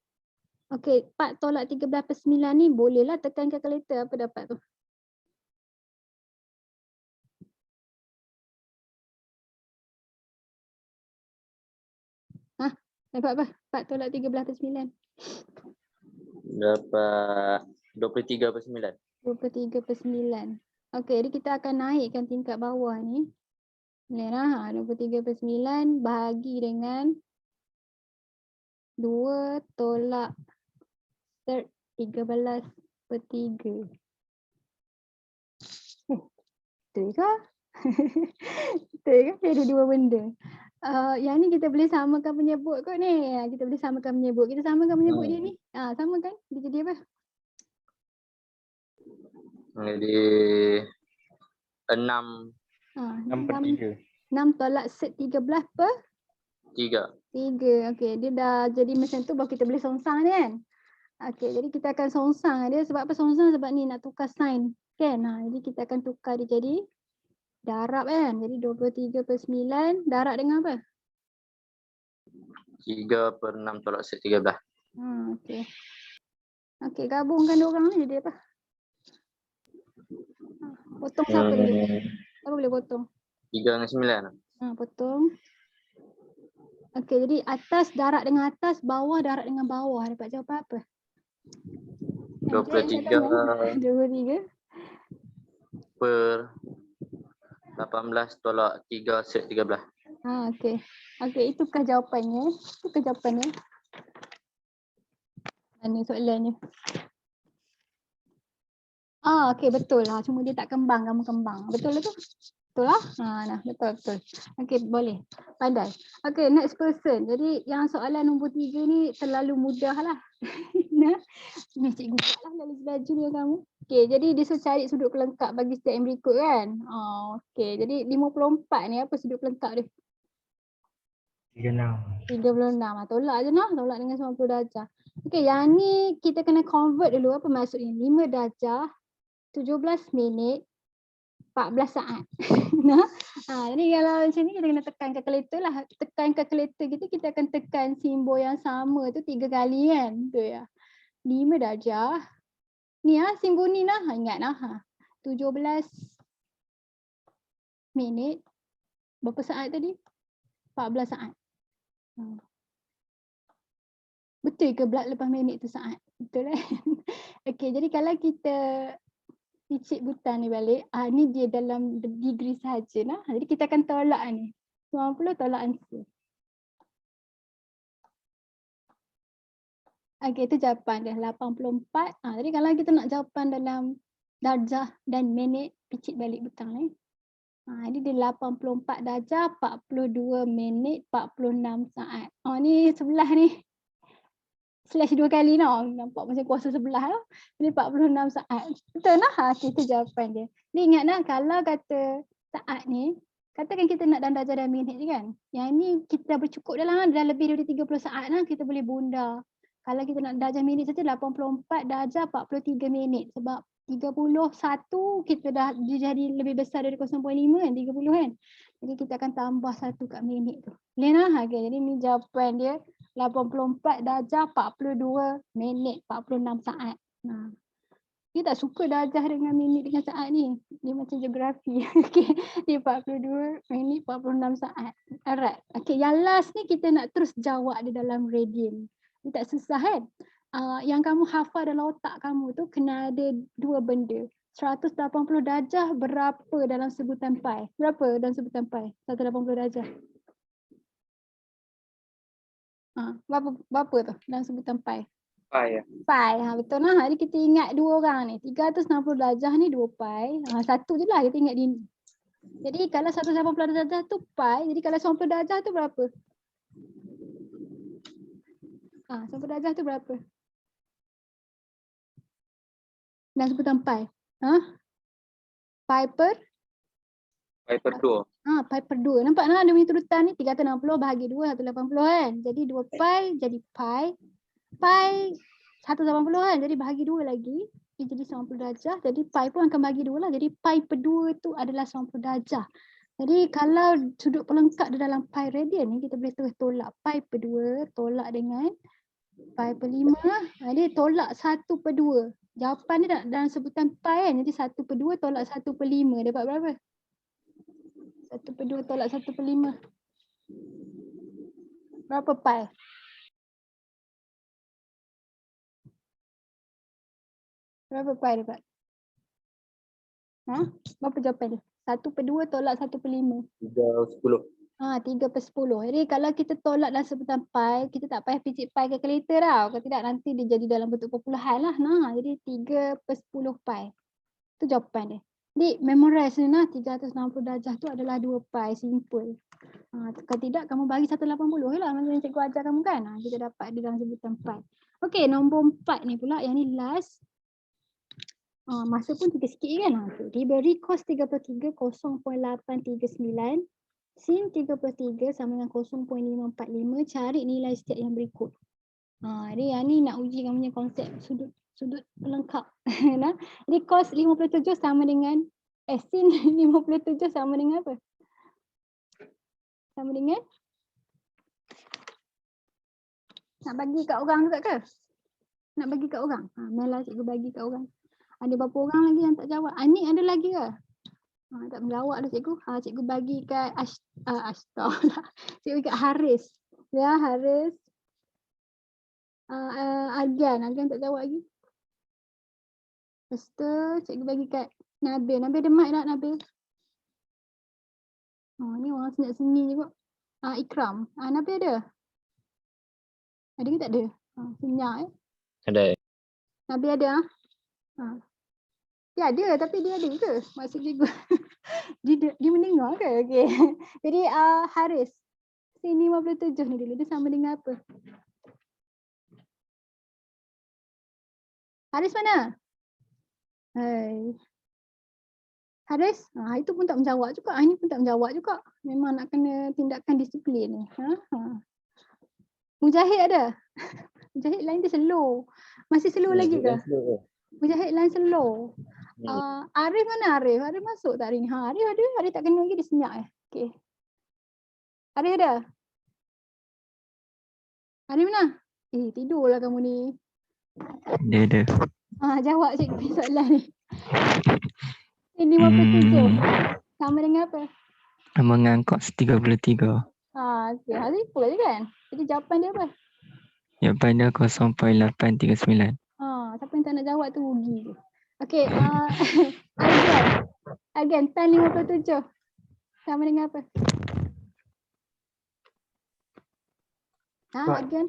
Okey, 4 tolak 13/9 ni bolehlah tekan kalkulator. Apa dapat tu? Dapat apa? 4 tolak 13/9. Dapat 23/9. 23/9. Okey, jadi kita akan naikkan tingkat bawah ni. Boleh lah. 23/9 bahagi dengan 2 tolak 13/3. Betul ke? Betul ke? Dia ada 2 benda. Yang ni kita boleh samakan penyebut kot ni. Kita boleh samakan penyebut. Kita samakan penyebut dia ni. Sama kan? Dia jadi apa? Jadi 6 6/3. 6 tolak set 13 per 3. 3. Okey, dia dah jadi macam tu baru kita boleh songsang ni kan. Okey, jadi kita akan songsang dia. Sebab apa songsang? Sebab ni nak tukar sign kan. Jadi kita akan tukar dia jadi darab kan. Jadi 23/9 darab dengan apa? 3/6 tolak set 13. Okey. Okey, gabungkan dua orang ni jadi apa? Potong siapa dulu? Siapa boleh potong? 3 dengan 9. Potong. Okey, jadi atas darab dengan atas, bawah darab dengan bawah. Dapat jawapan apa? 23 23 per 18 tolak 3 set 13. Okey. Okey, itukah jawapannya? Mana soalannya? Okey, betul lah. Cuma dia tak kembang, kamu kembang. Betul lah tu? Betul lah? Betul. Okey, boleh. Pandai. Okey, next person. Jadi yang soalan nombor 3 ni terlalu mudah lah. Ni cikgu buat lah lalu belajar dengan kamu. Okey, jadi dia suruh cari sudut pelengkap bagi step yang berikut kan? Okey, jadi 54 ni apa sudut pelengkap dia? 36. Tolak je nah. Tolak dengan 90 darjah. Okey, yang ni kita kena convert dulu. Apa maksudnya? 5 darjah, 17 minit, 14 saat. Jadi kalau macam ni kita kena tekan kalkulator lah. Tekan kalkulator kita akan tekan simbol yang sama tu 3 kali kan. Betul ya. 5 darjah. Ni simbol ni nah. Ingat nah. 17 minit. Berapa saat tadi? 14 saat. Betul ke lepas minit tu saat? Betul kan? Okey, jadi kalau kita picit butan ni balik, ni dia dalam degree sahaja nah. Jadi kita akan tolak ni. 90 tolak answer. Okey, itu jawapan dia 84. Jadi kalau kita nak jawapan dalam darjah dan minit, picit balik butang ni. Jadi dia 84 darjah, 42 minit, 46 saat. Ni sebelah ni. Slash 2 kali tau. Nampak macam kuasa sebelah tau. Jadi 46 saat. Betul lah. Itu jawapan dia. Ni ingat nak kalau kata saat ni, katakan kita nak dalam darjah dan minit je kan. Yang ni kita dah bercukup dah lebih dari 30 saat lah. Kita boleh bunda Kalau kita nak darjah minit saja 84 darjah 43 minit. Sebab 31 kita dah dia jadi lebih besar dari 0.5 kan, 30 kan. Jadi kita akan tambah 1 kat minit tu. Boleh lah. Okay. Jadi ni jawapan dia 84 darjah 42 minit 46 saat. Nah. Dia tak suka darjah dengan minit dengan saat ni. Dia macam geografi. Okay. Dia 42 minit 46 saat. Alright. Okay. Yang last ni kita nak terus jawab dia dalam radian. Dia tak susah kan? Yang kamu hafal dalam otak kamu tu kena ada dua benda. 180 darjah berapa dalam sebutan pi? Berapa dalam sebutan pi? 180 darjah. Berapa tu dalam sebutan pi? Pi ya. Pi. Betul lah. Jadi kita ingat dua orang ni. 360 darjah ni 2 pi. Satu je lah kita ingat dia ni. Jadi kalau 180 darjah tu pi. Jadi kalau 90 darjah tu berapa? 90 darjah tu berapa? Dan sebutan pi. Pi per? Pi per 2. Pi per 2. Nampak tak dia punya turutan ni? 360 bahagi 2, 180 kan? Jadi 2 pi jadi pi. Pi 180 kan? Jadi bahagi 2 lagi. Dia jadi 90 darjah. Jadi pi pun akan bahagi 2 lah. Jadi pi per 2 tu adalah 90 darjah. Jadi kalau sudut pelengkap di dalam pi radian ni, kita boleh terus tolak pi per 2 tolak dengan pi per 5. Jadi tolak 1 per 2. Jawapan dia dalam sebutan pi kan. Jadi 1 per 2 tolak 1 per 5. Dapat berapa? 1 per 2 tolak 1 per 5. Berapa pi? Berapa pi dapat? Berapa jawapan dia? 1 per 2 tolak 1 per 5. 3/10. 3 per 10. Jadi kalau kita tolak dalam sebutan pi, kita tak payah picit pi calculator tau. Kalau tidak nanti dia jadi dalam bentuk perpuluhan lah. Jadi 3 per 10 pi. Itu jawapan dia. Jadi memorize ni 360 darjah tu adalah 2 pi. Simple. Kalau tidak kamu bagi 180 lah. Macam yang cikgu ajar kamu kan. Kita dapat di dalam sebutan pi. Okey, nombor 4 ni pula. Yang ni last. Masa pun sikit-sikit kan. Diberi cos 33 0.839. Sin 33 sama dengan 0.545. Cari nilai setiap yang berikut. Jadi yang ni nak uji kamu punya konsep sudut pelengkap. Jadi cos 57 sama dengan sin 57 sama dengan apa? Sama dengan nak bagi kat orang juga ke? Nak bagi kat orang? Malah cikgu bagi kat orang. Ada berapa orang lagi yang tak jawab? Anik ada lagi ke? Tak menjawab dah cikgu. Cikgu bagi kat Ashta lah. Cikgu kat Haris. Ya, Haris. Argan tak jawab lagi. Lepas tu cikgu bagi kat Nabil. Nabil ada mic tak Nabil? Ni orang senyap-senyap je kot. Ikram. Nabil ada? Ada ke tak ada? Senyap Ada. Nabil ada? Dia ada tapi dia ada ke? Maksud cikgu. dia mendengar ke? Okay. Jadi Haris. Sin 57 ni dulu. Dia sama dengan apa? Haris mana? Hai. Haris? Itu pun tak menjawab juga. Ini pun tak menjawab juga. Memang nak kena tindakan disiplin ni. Mujahid ada? Mujahid line dia slow. Masih slow lagi ke? Mujahid line slow. Arif mana Arif? Arif masuk tak hari ni? Arif ada? Arif tak kena lagi dia senyap Okay. Arif ada? Arif mana? Tidurlah kamu ni. Dia ada. Jawab cikgu soalan ni. Ini 57. Sama dengan apa? Dengan cos 33. Okay. Simple je kan? Jadi jawapan dia apa? Jawapan dia 0.839. Siapa yang tak nak jawab tu rugi je. Okay. Again, tan 57. Sama dengan apa? Again.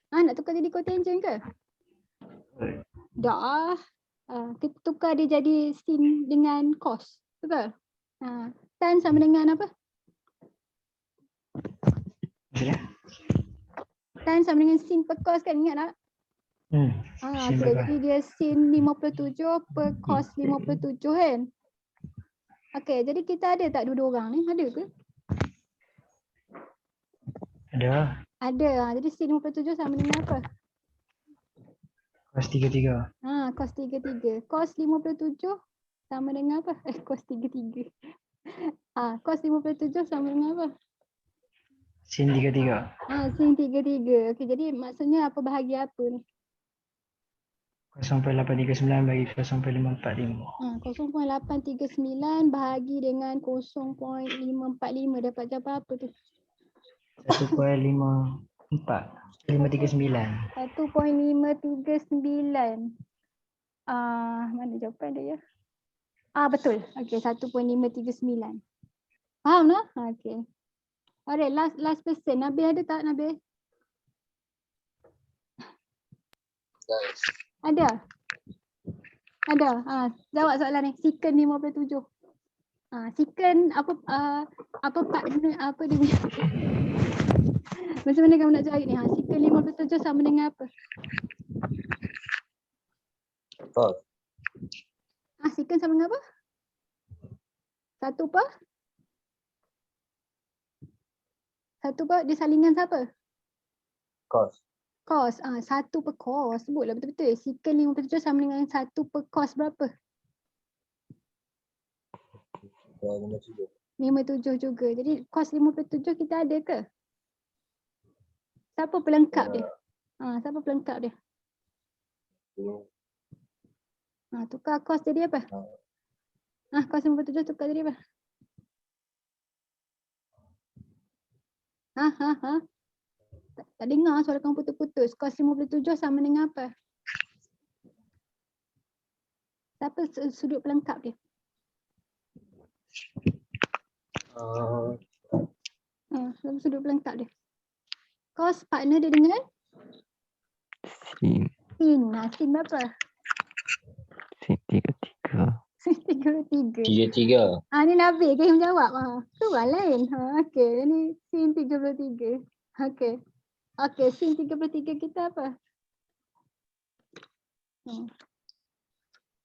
Nak tukar jadi cotangent ke? Dah. Kita tukar dia jadi sin dengan cos. Betul? Tan sama dengan apa? Tan sama dengan sin per cos kan? Ingat tak? Okay, jadi dia sin 57 per cos 57 kan? Okay, jadi kita ada tak dua-dua orang ni? Ada ke? Ada. Ada. Jadi sin 57 sama dengan apa? Cos 33. Cos 33. Cos 57 sama dengan apa? Cos 33. Cos 57 sama dengan apa? Sin 33. Sin 33. Okey, jadi maksudnya apa bahagian apa ni? 0.839 bagi 0.545. 0.839 bahagi dengan 0.545 dapat jawab apa tu? 1.539. 1.539. Mana jawapan dia ya? Betul. Okey, 1.539. Faham tak? Okey. Alright, last person. Nabil ada tak Nabil? Ada? Ada. Jawab soalan ni. Secant 57. Secant apa partner apa dia punya? Macam mana kamu nak cari ni? Secant 57 sama dengan apa? Cos. Secant sama dengan apa? Satu apa? Dia salingan siapa? Cos. Cos. 1 per cos. Sebutlah betul-betul. Secant 57 sama dengan 1 per cos berapa? 57 juga. Jadi cos 57 kita ada ke? Siapa pelengkap dia? Siapa pelengkap dia? Tukar cos jadi apa? Cos 57 tukar jadi apa? Tak dengar suara kamu putus-putus. Cos 57 sama dengan apa? Siapa sudut pelengkap dia? Siapa sudut pelengkap dia? Cos partner dia dengan? Sin. Sin berapa? Sin 33. Sin 33. 33. Ni Nabil ke yang jawab? Tu orang lain. Okey, ni sin 33. Okey, sin 33 kita apa?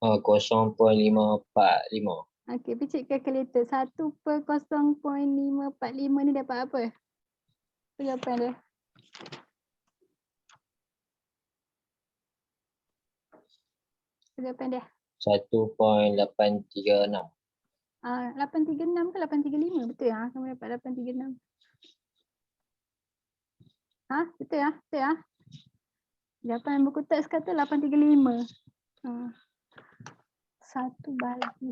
0.545. Okey, picit calculator. 1 per 0.545 ni dapat apa? Apa jawapan dia? Apa jawapan dia? 1.836. 836 ke 835? Betul ya? Kamu dapat 836. Betul ya? Betul ya? Jawapan buku teks kata 835. 1 bagi.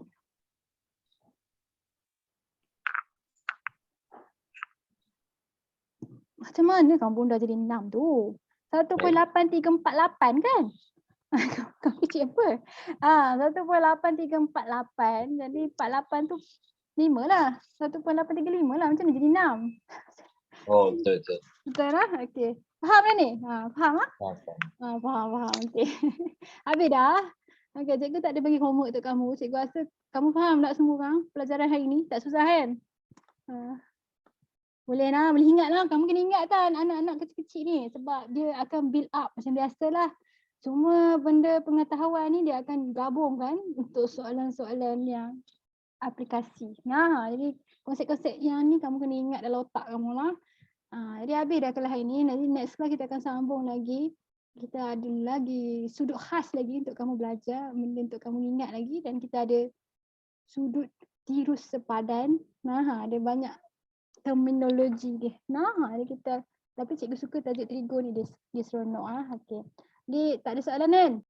Macam mana kamu bunda jadi 6 tu? 1.8348 kan? Kau kecil apa? 1.8348. Jadi 48 tu 5 lah. 1.835 lah. Macam mana jadi 6? Oh, betul. Betul lah? Okey. Faham dah ni? Faham lah? Faham. Okey. Habis dah? Okey, cikgu tak ada bagi homework untuk kamu. Cikgu rasa kamu faham tak semua orang pelajaran hari ni? Tak susah kan? Boleh ingat lah. Kamu kena ingat kan anak-anak kecil-kecil ni. Sebab dia akan build up macam biasalah. Semua benda pengetahuan ni dia akan gabungkan untuk soalan-soalan yang aplikasi. Jadi konsep-konsep yang ni kamu kena ingat dalam otak kamu lah. Jadi habis dah kelas hari ni. Nanti next class kita akan sambung lagi. Kita ada lagi sudut khas lagi untuk kamu belajar. Benda untuk kamu ingat lagi. Dan kita ada sudut tirus sepadan. Ada banyak terminologi dia. Jadi kita, tapi cikgu suka tajuk trigo ni dia seronok. Okay. Jadi tak ada soalan kan?